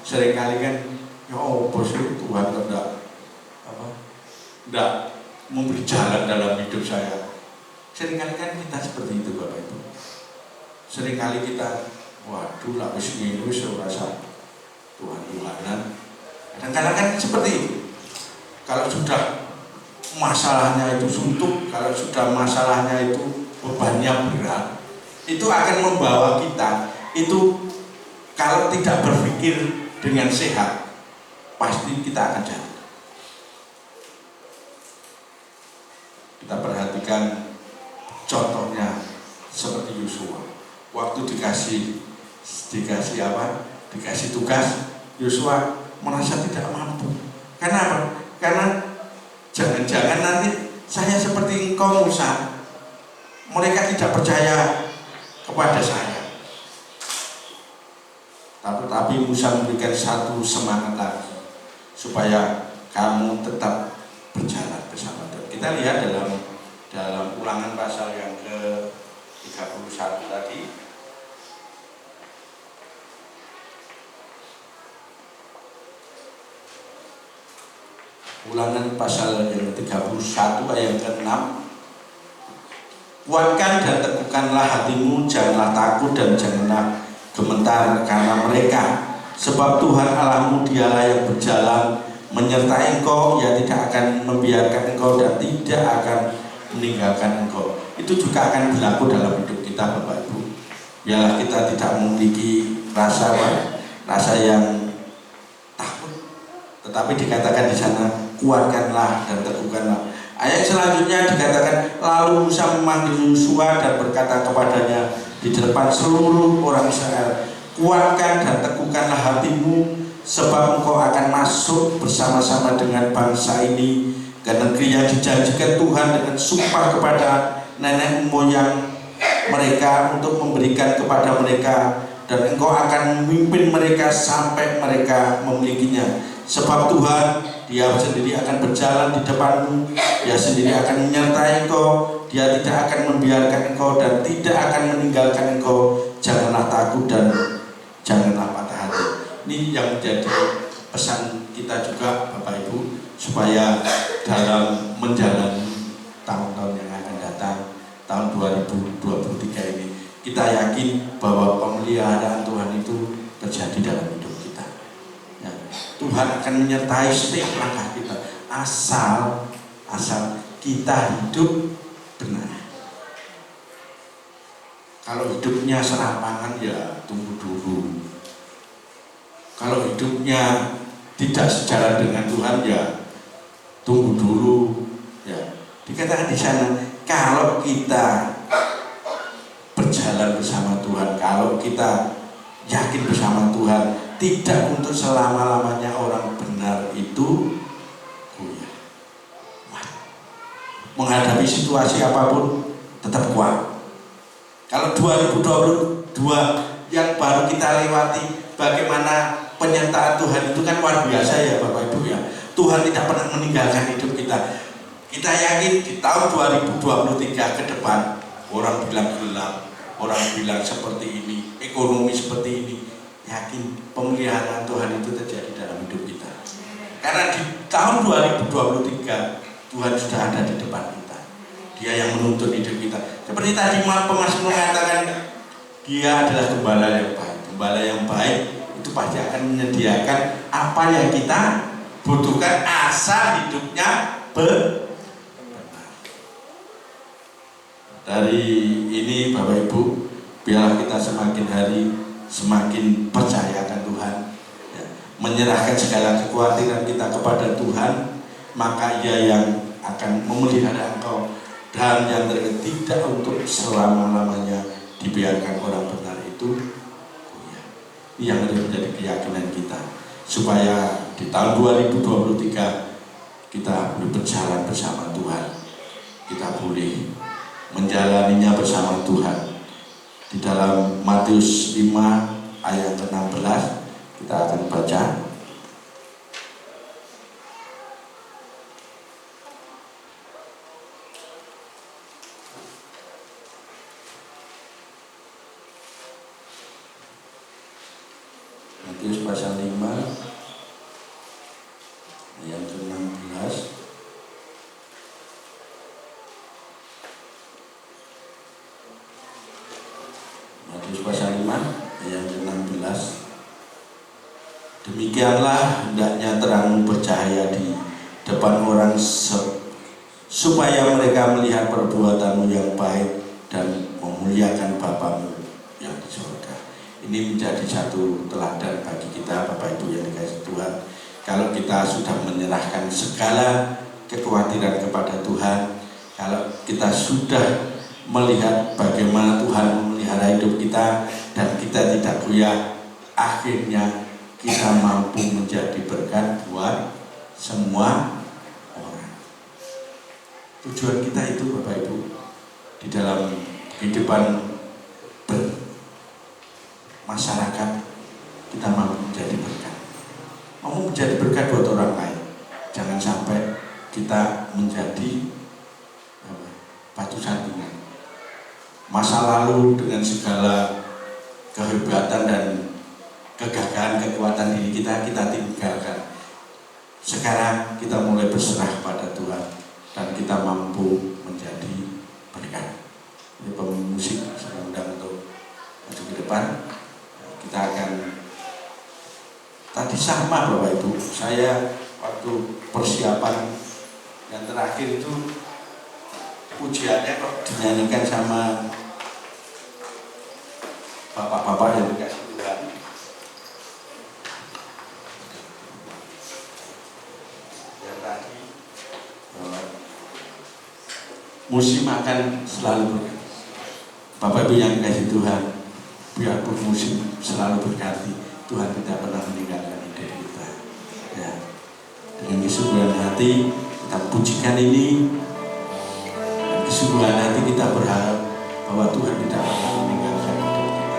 seringkali kan, ya bos Tuhan tidak memberi jalan dalam hidup saya. Seringkali kan kita seperti itu Bapak Ibu. Seringkali kita, waduh lapis minggu serasa Tuhan-Tuhanan. Kadang-kadang kan seperti itu. Kalau sudah masalahnya itu suntuk, kalau sudah masalahnya itu bebannya berat, itu akan membawa kita itu, kalau tidak berpikir dengan sehat, pasti kita akan jatuh. Kita perhatikan contohnya seperti Yosua. Waktu dikasih apa? Dikasih tugas, Yosua merasa tidak mampu. Karena apa? Karena jangan-jangan nanti saya seperti engkau Musa, mereka tidak percaya kepada saya. Tapi Musa memberikan satu semangat lagi supaya kamu tetap berjalan bersama Tuhan. Kita lihat dalam Ulangan pasal yang ke-31 tadi. Ulangan pasal yang ke-31 ayat ke-6. Kuatkan dan teguhkanlah hatimu, janganlah takut dan janganlah gemetar karena mereka, sebab Tuhan Allahmu dialah yang berjalan menyertai engkau, ia tidak akan membiarkan engkau dan tidak akan meninggalkan engkau. Itu juga akan berlaku dalam hidup kita Bapak Ibu. Biarlah kita tidak memiliki rasa yang takut, tetapi dikatakan di sana kuatkanlah dan teguhkanlah. Ayat selanjutnya dikatakan, lalu Musa memanggil Yosua dan berkata kepadanya di depan seluruh orang Israel, kuatkan dan teguhkanlah hatimu, sebab engkau akan masuk bersama-sama dengan bangsa ini ke negeri yang dijanjikan Tuhan dengan sumpah kepada nenek moyang mereka untuk memberikan kepada mereka, dan engkau akan memimpin mereka sampai mereka memilikinya. Sebab Tuhan, Dia sendiri akan berjalan di depanmu, Dia sendiri akan menyertai engkau, Dia tidak akan membiarkan engkau dan tidak akan meninggalkan engkau. Janganlah takut dan janganlah patah hati. Ini yang menjadi pesan kita juga Bapak Ibu, supaya dalam menjalani tahun-tahun yang akan datang, tahun 2023 ini, kita yakin bahwa pemeliharaan Tuhan itu terjadi dalam hidup kita. Ya, Tuhan akan menyertai setiap langkah kita, asal kita hidup benar. Kalau hidupnya serampangan, ya tunggu dulu. Kalau hidupnya tidak sejalan dengan Tuhan, ya tunggu dulu. Ya, dikatakan di sana, kalau kita berjalan bersama Tuhan, kalau kita yakin bersama Tuhan, tidak untuk selama-lamanya orang benar itu goyah. Menghadapi situasi apapun tetap kuat. Kalau 2022 yang baru kita lewati, bagaimana penyertaan Tuhan itu kan luar biasa ya Bapak Ibu ya. Tuhan tidak pernah meninggalkan hidup kita. Kita yakin di tahun 2023 ke depan, orang bilang gelap, orang bilang seperti ini, ekonomi seperti ini, yakin pemeliharaan Tuhan itu terjadi dalam hidup kita. Karena di tahun 2023 Tuhan sudah ada di depan kita. Dia yang menuntun hidup kita. Seperti tadi pemazmur mengatakan, Dia adalah gembala yang baik. Gembala yang baik itu pasti akan menyediakan apa yang kita butuhkan, asal hidupnya benar. Dari ini Bapak Ibu, biarlah kita semakin hari semakin percaya akan Tuhan, ya, menyerahkan segala kekhawatiran kita kepada Tuhan, maka Ia yang akan memelihara engkau, dan yang tidak untuk selama-lamanya dibiarkan orang benar itu. Ya, ini yang harus menjadi keyakinan kita, supaya di tahun 2023 kita boleh berjalan bersama Tuhan, kita boleh menjalaninya bersama Tuhan. Di dalam Matius 5 ayat 16 kita akan baca. Matius pasal 5 ayat 16. Matius pasal 5 ayat 16. Demikianlah hendaknya terangmu bercahaya di depan orang supaya mereka melihat perbuatanmu yang baik dan memuliakan Bapamu yang di surga. Ini menjadi satu teladan bagi kita Bapak Ibu yang dikasihi Tuhan. Kalau kita sudah menyerahkan segala kekhawatiran kepada Tuhan, kalau kita sudah melihat bagaimana Tuhan memelihara hidup kita dan kita tidak goyah, akhirnya kita mampu menjadi berkat buat semua orang. Tujuan kita itu Bapak Ibu, di dalam kehidupan bermasyarakat, kita mampu menjadi berkat, mau menjadi berkat buat orang lain. Jangan sampai kita menjadi batu sandungan. Masa lalu dengan segala kehebatan dan kegagahan, kekuatan diri kita tinggalkan. Sekarang kita mulai berserah pada Tuhan dan kita mampu menjadi berkat. Ini pemusik saya undang untuk maju ke depan. Kita akan, tadi sama Bapak Ibu, saya waktu persiapan yang terakhir itu pujiannya kok dinyanyikan sama bapak-bapak yang dikasih Tuhan. Yang tadi musim akan selalu berganti. Bapak Ibu yang dikasih Tuhan, biarpun musim selalu berganti, Tuhan tidak pernah meninggalkan hidup kita. Ya, dengan kesungguhan hati kita pujikan ini. Kesungguhan hati kita berharap bahwa Tuhan tidak akan meninggalkan hidup kita.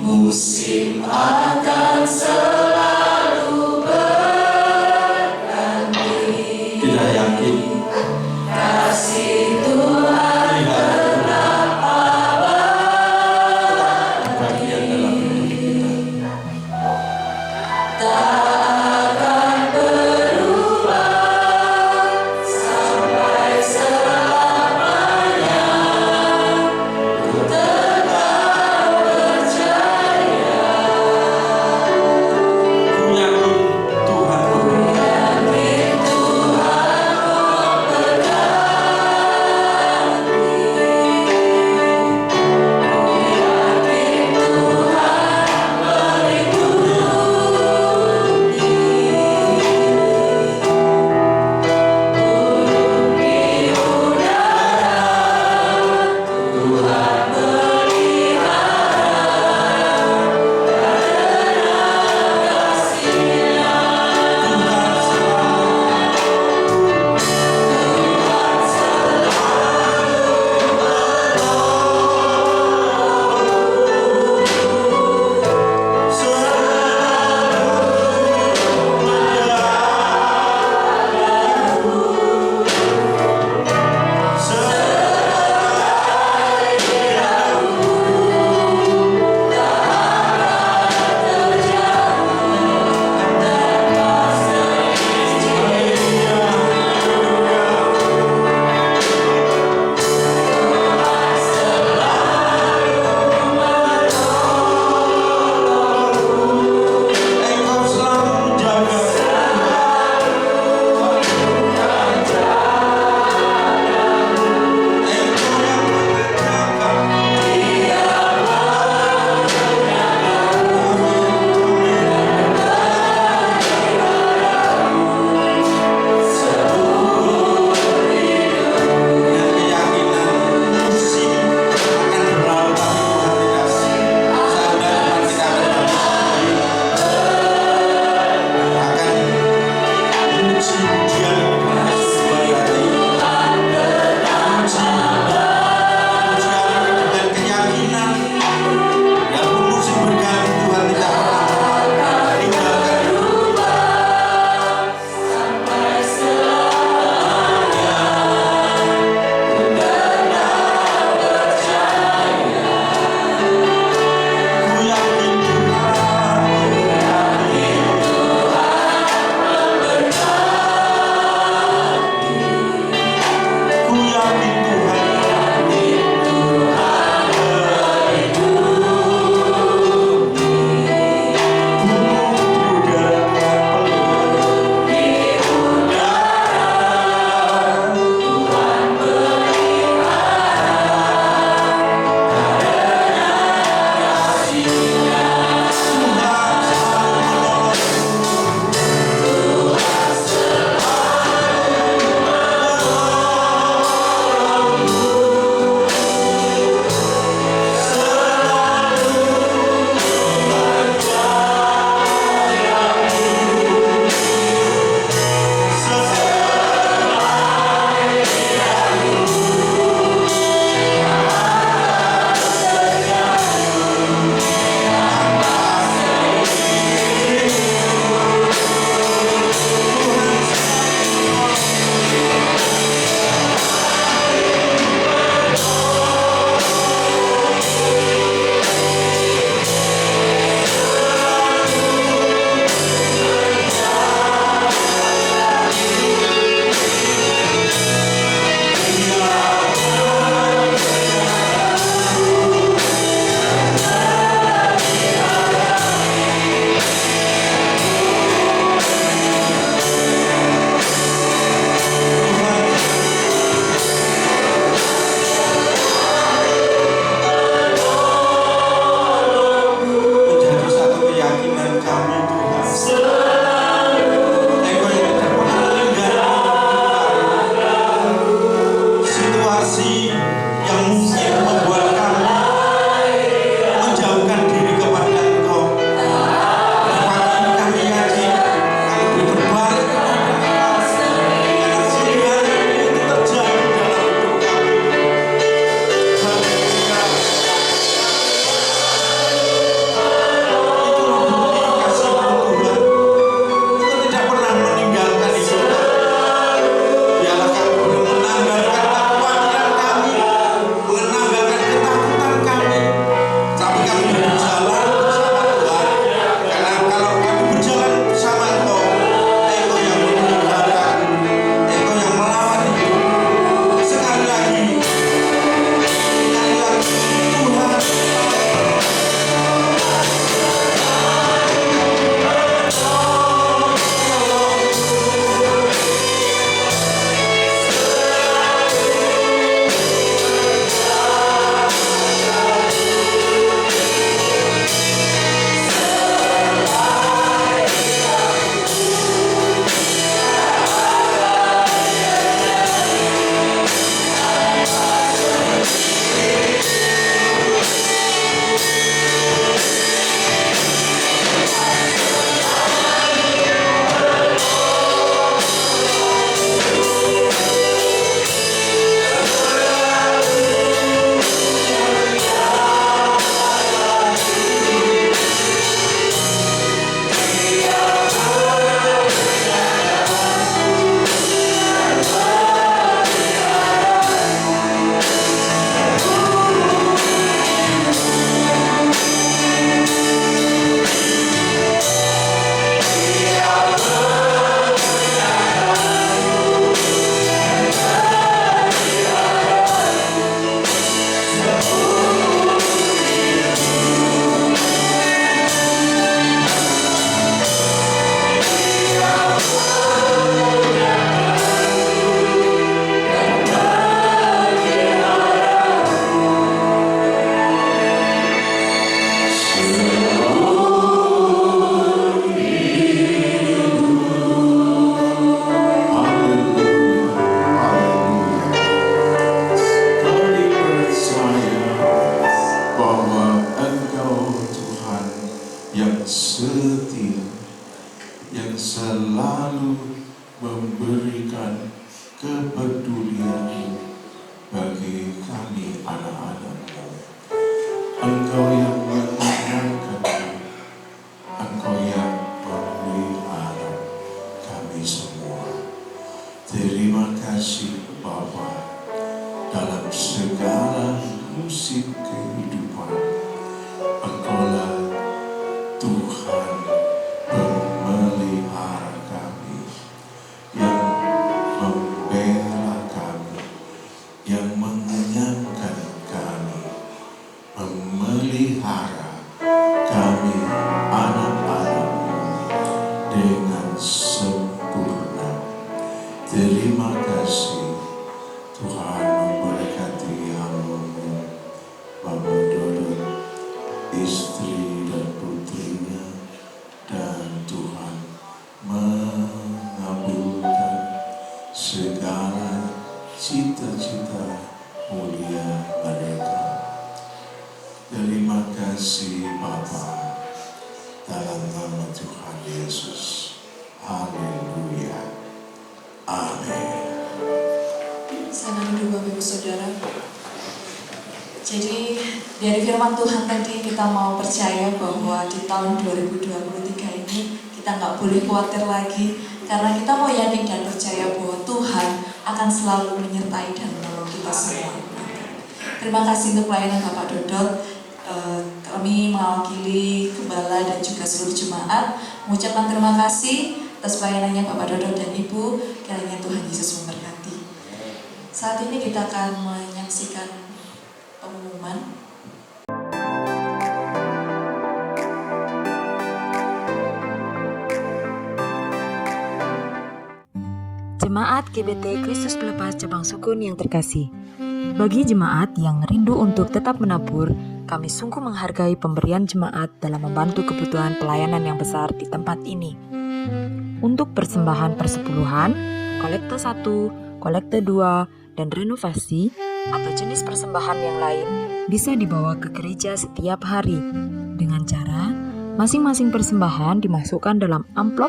Musim akan selalu berganti. Kita yakin Kasih Tuhan bagian dalam hidup kita. tak akan berubah sampai selamanya. Tetap percaya kepedulian-Mu bagi kami anak-anak-Mu. Engkau yang menyenangkan kami, Engkau yang memelihara kami semua. Terima kasih Bapa, dalam segala musim kehidupan Engkaulah Tuhan pemelihara kami, yang membela kami, yang mengenyangkan kami, memelihara kami anak-anak-Mu dengan sempurna. Terima kasih Tuhan, memberkati hamba-Mu Bapak Dodot, istri dan putrinya, dan Tuhan mengabulkan segala cita-cita mulia mereka. Terima kasih Bapa, dalam nama Tuhan Yesus. Haleluya. Amin. Salam dulu Bapak Ibu Saudara. Jadi dari firman Tuhan tadi kita mau percaya bahwa di tahun 2023 ini kita nggak boleh khawatir lagi, karena kita mau yakin dan percaya bahwa Tuhan akan selalu menyertai dan menolong kita semua. Terima kasih untuk pelayanan Bapak Dodot. Kami mewakili Gembala dan juga seluruh jemaat mengucapkan terima kasih atas pelayanannya Bapak Dodot dan Ibu. Kiranya Tuhan Yesus memberkati. Saat ini kita akan menyaksikan pengumuman. Jemaat GBT Kristus Pelepas Cabang Sukun yang terkasih, bagi jemaat yang rindu untuk tetap menabur, kami sungguh menghargai pemberian jemaat dalam membantu kebutuhan pelayanan yang besar di tempat ini. Untuk persembahan persepuluhan, kolekte 1, kolekte 2, dan renovasi atau jenis persembahan yang lain bisa dibawa ke gereja setiap hari dengan cara masing-masing persembahan dimasukkan dalam amplop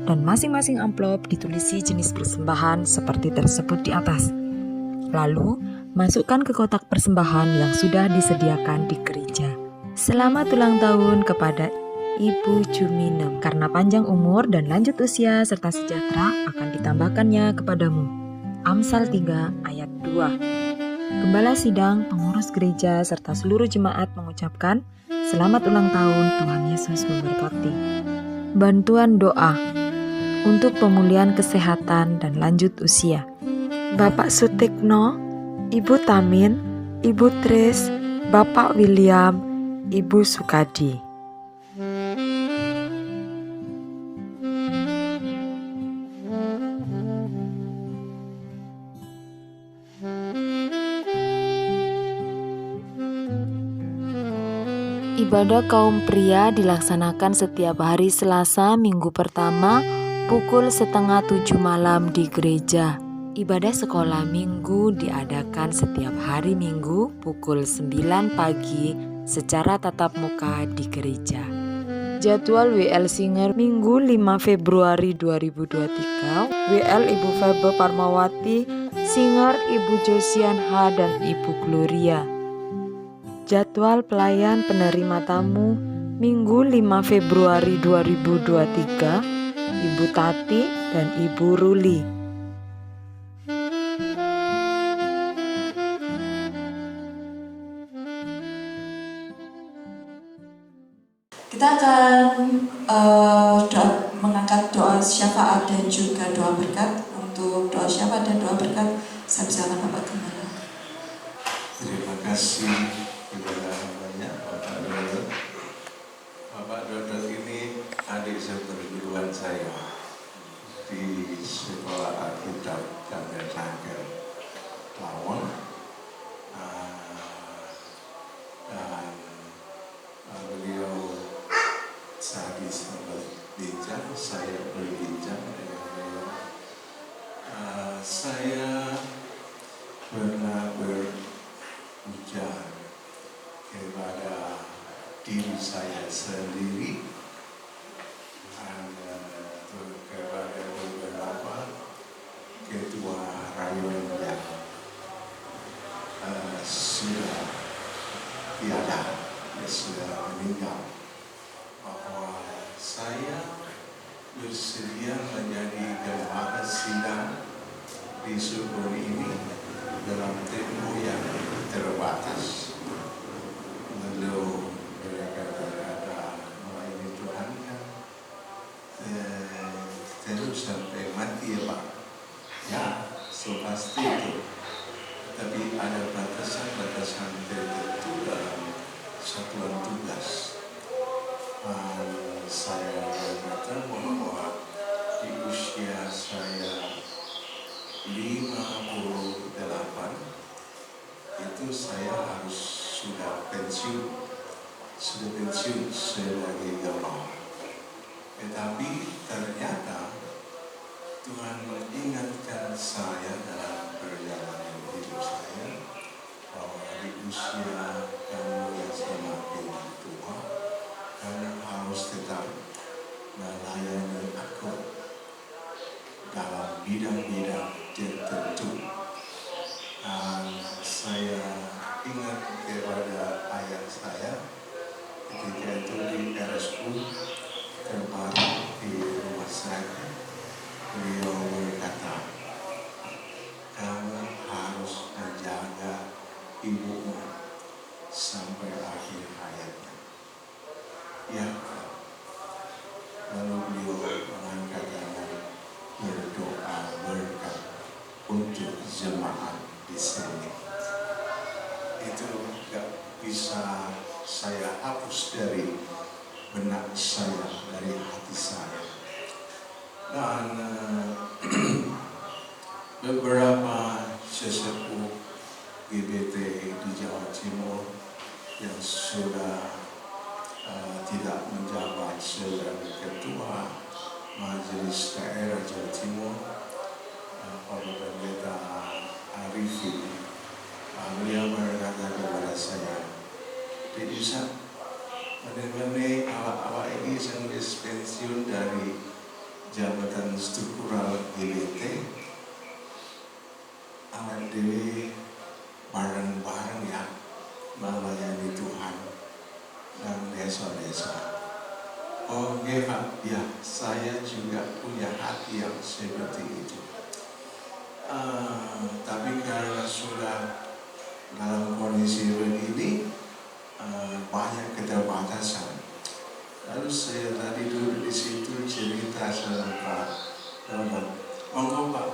dan masing-masing amplop ditulisi jenis persembahan seperti tersebut di atas. Lalu, masukkan ke kotak persembahan yang sudah disediakan di gereja. Selamat ulang tahun kepada Ibu Juminem, karena panjang umur dan lanjut usia serta sejahtera akan ditambahkannya kepadamu. Amsal 3 ayat 2. Gembala sidang, pengurus gereja, serta seluruh jemaat mengucapkan selamat ulang tahun, Tuhan Yesus memberkati. Bantuan doa untuk pemulihan kesehatan dan lanjut usia. Bapak Sutikno, Ibu Tamin, Ibu Tris, Bapak William, Ibu Sukadi. Ibadah kaum pria dilaksanakan setiap hari Selasa minggu pertama pukul 6:30 malam di gereja. Ibadah sekolah minggu diadakan setiap hari Minggu pukul 9 pagi secara tatap muka di gereja. Jadwal WL Singer Minggu 5 Februari 2023, WL Ibu Febe Parmawati, Singer Ibu Josian H dan Ibu Gloria. Jadwal pelayan penerima tamu Minggu 5 Februari 2023, Ibu Tati dan Ibu Ruli. Kita akan mengangkat doa syafaat dan juga doa berkat. Untuk doa syafaat dan doa berkat, saya persilakan Bapak Gembala. Terima kasih kepada hambanya Bapak Dodot. Bapak Dodot ini adik seperguruan saya di Sekolah Alkitab Kampung Sangker Lawon, dan beliau sadis berbincang, saya berbincang dengan beliau. Saya pernah berujar kepada diri saya sendiri dan kepada beberapa ketua Rayon yang sudah tiada, dia sudah meninggal, bahwa saya bersedia menjadi gembala sidang di Subur ini dalam tempo yang terbatas. Lalu mereka berkata melayani Tuhan kan terus sampai mati ya Pak. Ya, so pasti itu. Tapi ada batasan-batasan tertentu dalam satuan tugas. Saya berkata bahwa di usia saya 58 itu saya harus sudah pensiun sebagai gembala. Tetapi ternyata Tuhan mengingatkan saya dalam perjalanan hidup saya bahwa di usia kamu yang semakin tua, kamu harus tetap melayani aku dalam bidang-bidang tertentu. Dan saya ingat kepada ayah saya ketika itu di RSU terbaru di rumah saya. Beliau berkata, kamu harus menjaga ibumu sampai akhir hayatnya. Ya, lalu beliau mengangkat tangan berdoa berkat untuk jemaat di sini. Itu gak bisa saya hapus dari benak saya, dari hati saya. Dan beberapa sesepuh GBT di Jawa Timur yang sudah tidak menjabat sebagai ketua Majelis Daerah Jawa Timur, Pak Pendeta Arifin, beliau berkata kepada saya, "Tidak bisa, benar-benar awak ini sengis pensiun dari jabatan struktural GBT, awak dewi bareng-bareng ya melayani Tuhan dan desa-desa." Oh Pak, ya saya juga punya hati yang seperti itu. Tapi karena sudah dalam kondisi begini, banyak keterbatasan. Lalu saya tadi duduk di situ cerita sama Pak Donald, monggo Pak,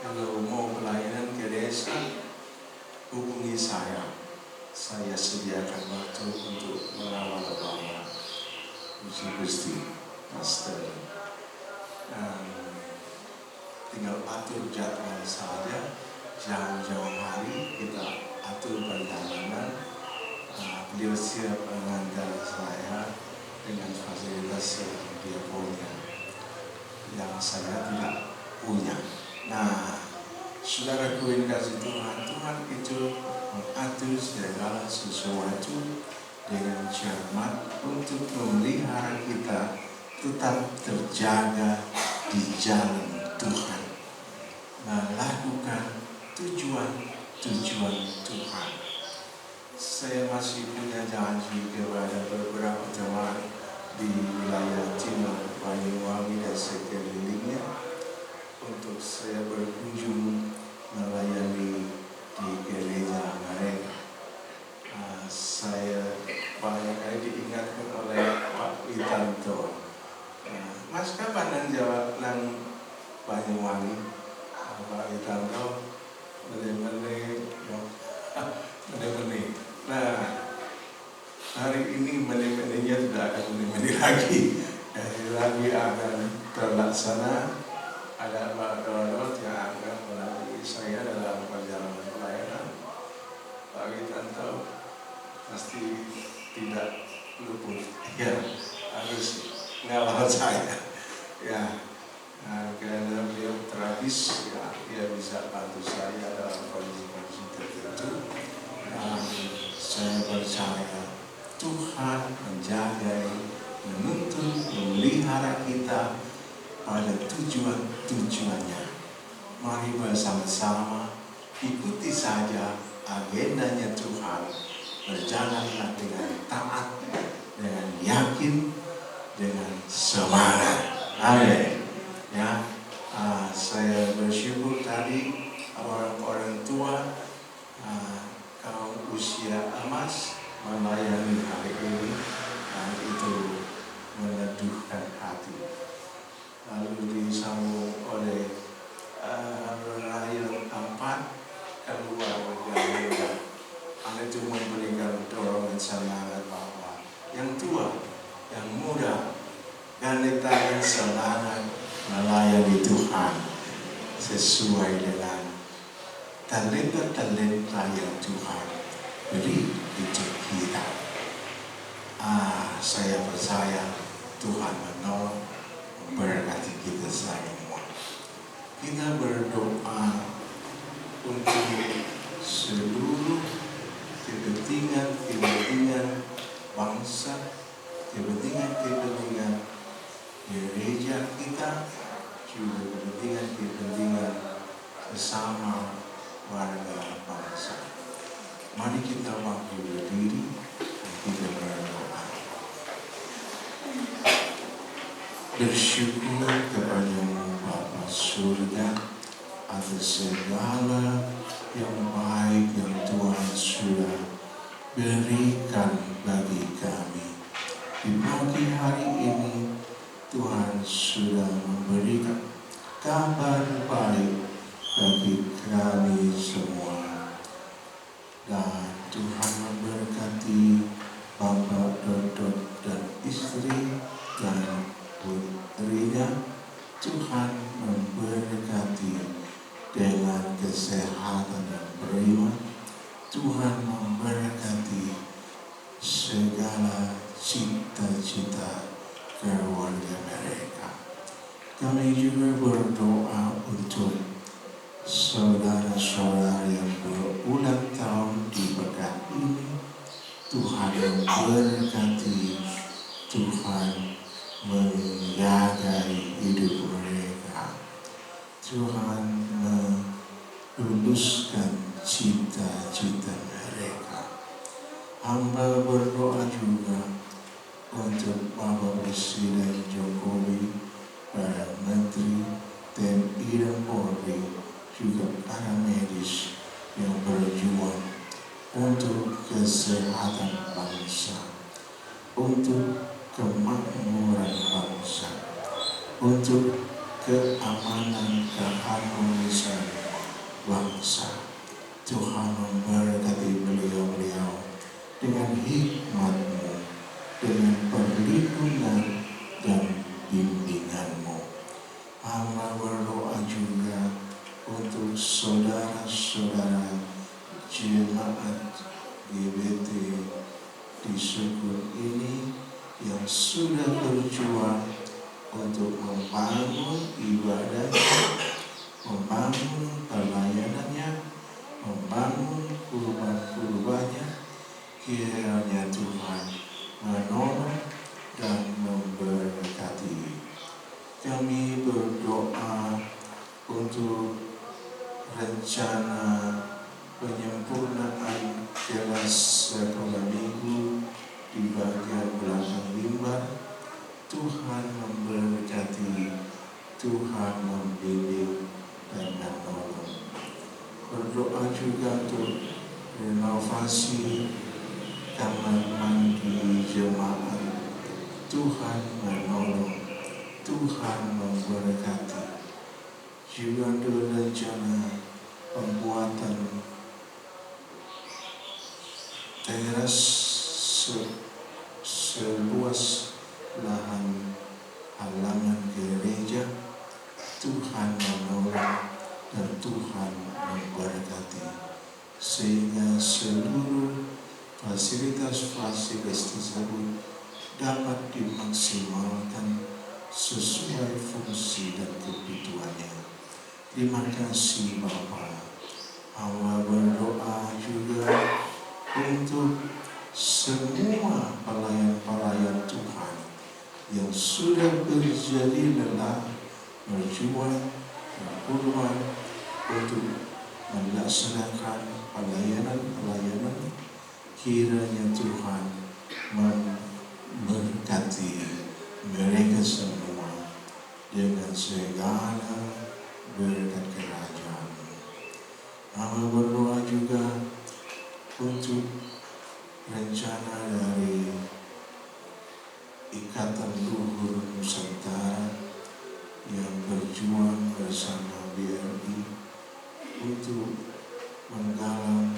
kalau mau pelayanan ke desa, hubungi saya sediakan waktu untuk mengawal Bapak. Puji Gusti, Master. Tinggal atur jadwal saja, jauh-jauh hari kita atur perjalanan. Beliau siap mengantar saya dengan fasilitas yang dia punya, yang saya tidak punya. Nah, saudaraku yang kasih Tuhan, Tuhan itu mengatur segala sesuatu dengan cermat untuk memelihara kita tetap terjaga di jalan Tuhan, melakukan tujuan Tuhan. Saya masih punya janji kepada beberapa teman di wilayah timur Banyuwangi dan sekelilingnya untuk saya berkunjung melayani di gereja mereka. Saya banyak kali diingatkan oleh Pak Witanto, Mas kapan nang jawab nang Banyuwangi? Pak Witanto meneh-meneh. Nah, hari ini meneh-menehnya tidak akan meneh-meneh lagi. Lagi akan terlaksana. Ada Pak Donald yang akan melalui saya dalam perjalanan pelayanan. Pak Witanto pasti tidak luput, ya harus ngawal saya, ya. Karena beliau terapis, ya dia bisa bantu saya dalam kondisi tertentu. Saya percaya Tuhan menjaga, menuntun, memelihara kita pada tujuan-tujuannya. Mari bersama-sama ikuti saja agendanya Tuhan, berjalanlah dengan taat, dengan yakin, dengan semangat. Amin. Ya, saya bersyukur tadi orang-orang tua kaum usia emas melayani hari ini, itu meneduhkan hati. Lalu disambung oleh rakyat keempat keluar Garuda. Itu memberikan dorongan semangat bahwa yang tua, yang muda, ganitakan semangat melayani Tuhan sesuai dengan talenta-talenta yang Tuhan beri untuk kita. Saya percaya Tuhan menolong, memberkati kita semua. Kita berdoa untuk seluruh kepentingan bangsa, kepentingan gereja kita, juga kepentingan sesama warga bangsa. Mari kita waktu berdiri dan kita berdoa. Bersyukur kepada-Mu Bapa Surga atas segala yang baik yang Tuhan sudah berikan bagi kami. Di pagi hari ini Tuhan sudah memberikan kabar baik bagi kami semua. Dan Tuhan memberkati Bapak Dodot dan istri dan putrinya. Tuhan memberkati dengan kesehatan dan beriman. Tuhan memberkati segala cita-cita keluarga mereka. Kami juga berdoa untuk saudara-saudara yang berulang tahun di pekan ini. Tuhan memberkati, Tuhan menjaga hidup mereka. Tuhan meluluskan cita-cita mereka. Hamba berdoa juga untuk Bapak Presiden Jokowi, para Menteri TNI dan Polri, juga para medis yang berjuang untuk kesehatan bangsa, untuk kemakmuran bangsa, untuk keamanan keharmonisan bangsa. Tuhan memberkati beliau-beliau dengan hikmat-Mu, dengan perlindungan dan bimbingan-Mu. Hamba berdoa juga untuk saudara-saudara jemaat GBT di Sukun ini yang sudah berjuang untuk membangun ibadahnya, membangun pelayanannya, membangun kurban-kurbannya. Kiranya Tuhan menolong dan memberkati. Kami berdoa untuk rencana penyempurnaan kelas sekolah minggu di bagian belakang mimbar. Tuhan memberkati, Tuhan membimbing dan menolong. Berdoa juga untuk renovasi kamar mandi jemaat. Tuhan menolong, Tuhan memberkati. Juga untuk rencana pembuatan teras seluas lahan halaman gereja. Tuhan menolong dan Tuhan memberkati, sehingga seluruh fasilitas-fasilitas tersebut dapat dimaksimalkan sesuai fungsi dan kebutuhannya. Terima kasih Bapa. Hamba berdoa juga untuk semua pelayan-pelayan Tuhan yang sudah berjadi lelah, berjuang, berkorban untuk melaksanakan pelayanan-pelayanan. Kiranya Tuhan memberkati mereka semua dengan segala berkat kerajaan. Hamba berdoa juga untuk rencana dari Ikatan Luhur Nusantara yang berjuang bersama BRI untuk menggalang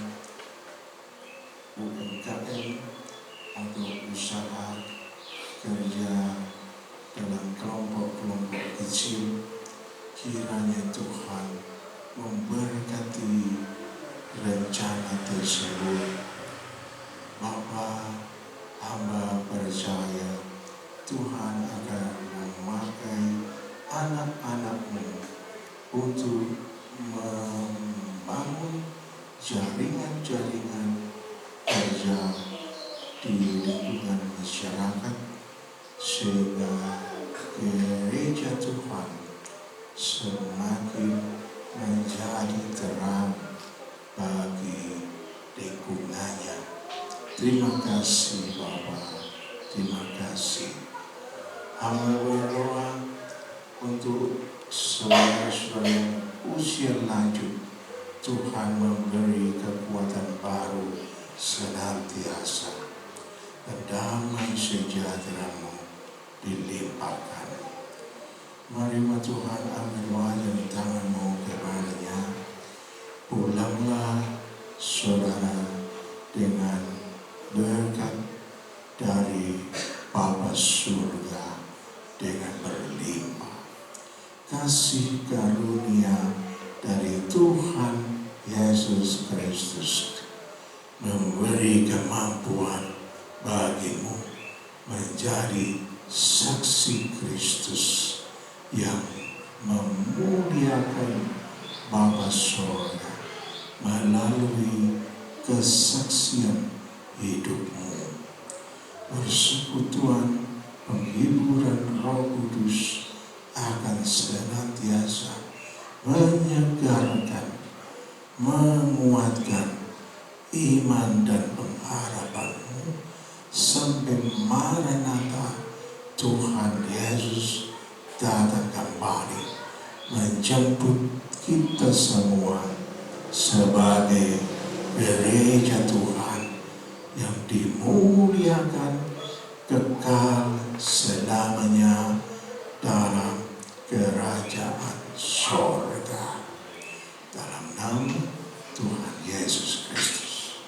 UMKM atau usaha kerja dalam kelompok-kelompok kecil. Kiranya Tuhan memberkati rencana tersebut. Bapa, hamba percaya Tuhan akan memakai anak-anak-Mu untuk membangun jaringan-jaringan kerja di lingkungan masyarakat, sehingga gereja Tuhan semakin menjadi terang bagi lingkungannya. Terima kasih Bapa, terima kasih. Hamba berdoa untuk saudara-saudara yang usia lanjut, Tuhan memberi kekuatan baru senantiasa, dan damai sejahtera-Mu dilimpahkan. Mari Tuhan ambil wajah tangan-Mu kepadanya. Pulanglah saudara dengan berkat dari Bapa surga dengan berlimpah. Kasih karunia dari Tuhan Yesus Kristus memberi kemampuan bagimu menjadi saksi Kristus yang memuliakan Bapa surga melalui kesaksian hidupmu. Persekutuan penghiburan Roh Kudus akan senantiasa menyegarkan, menguatkan iman dan pengharapanmu sampai Maranatha Tuhan Yesus datang kembali menjemput kita semua sebagai gereja Tuhan yang dimuliakan kekal selamanya dalam kerajaan sorga. Dalam nama Tuhan Yesus Kristus.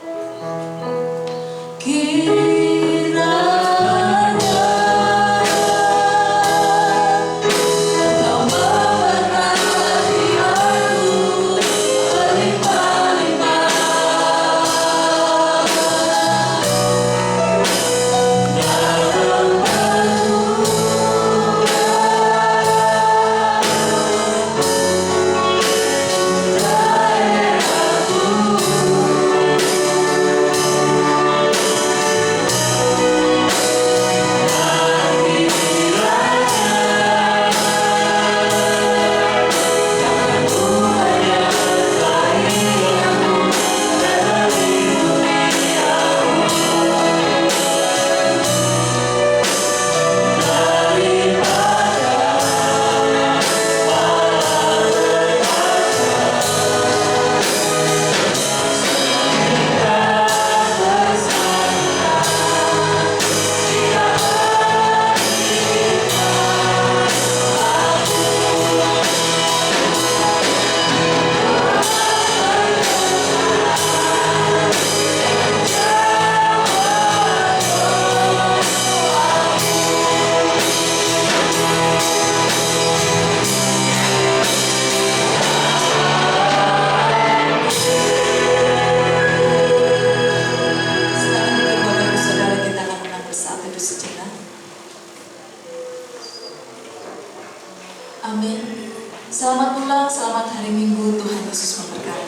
Amin. Selamat pulang, selamat hari Minggu. Tuhan Yesus memberkati.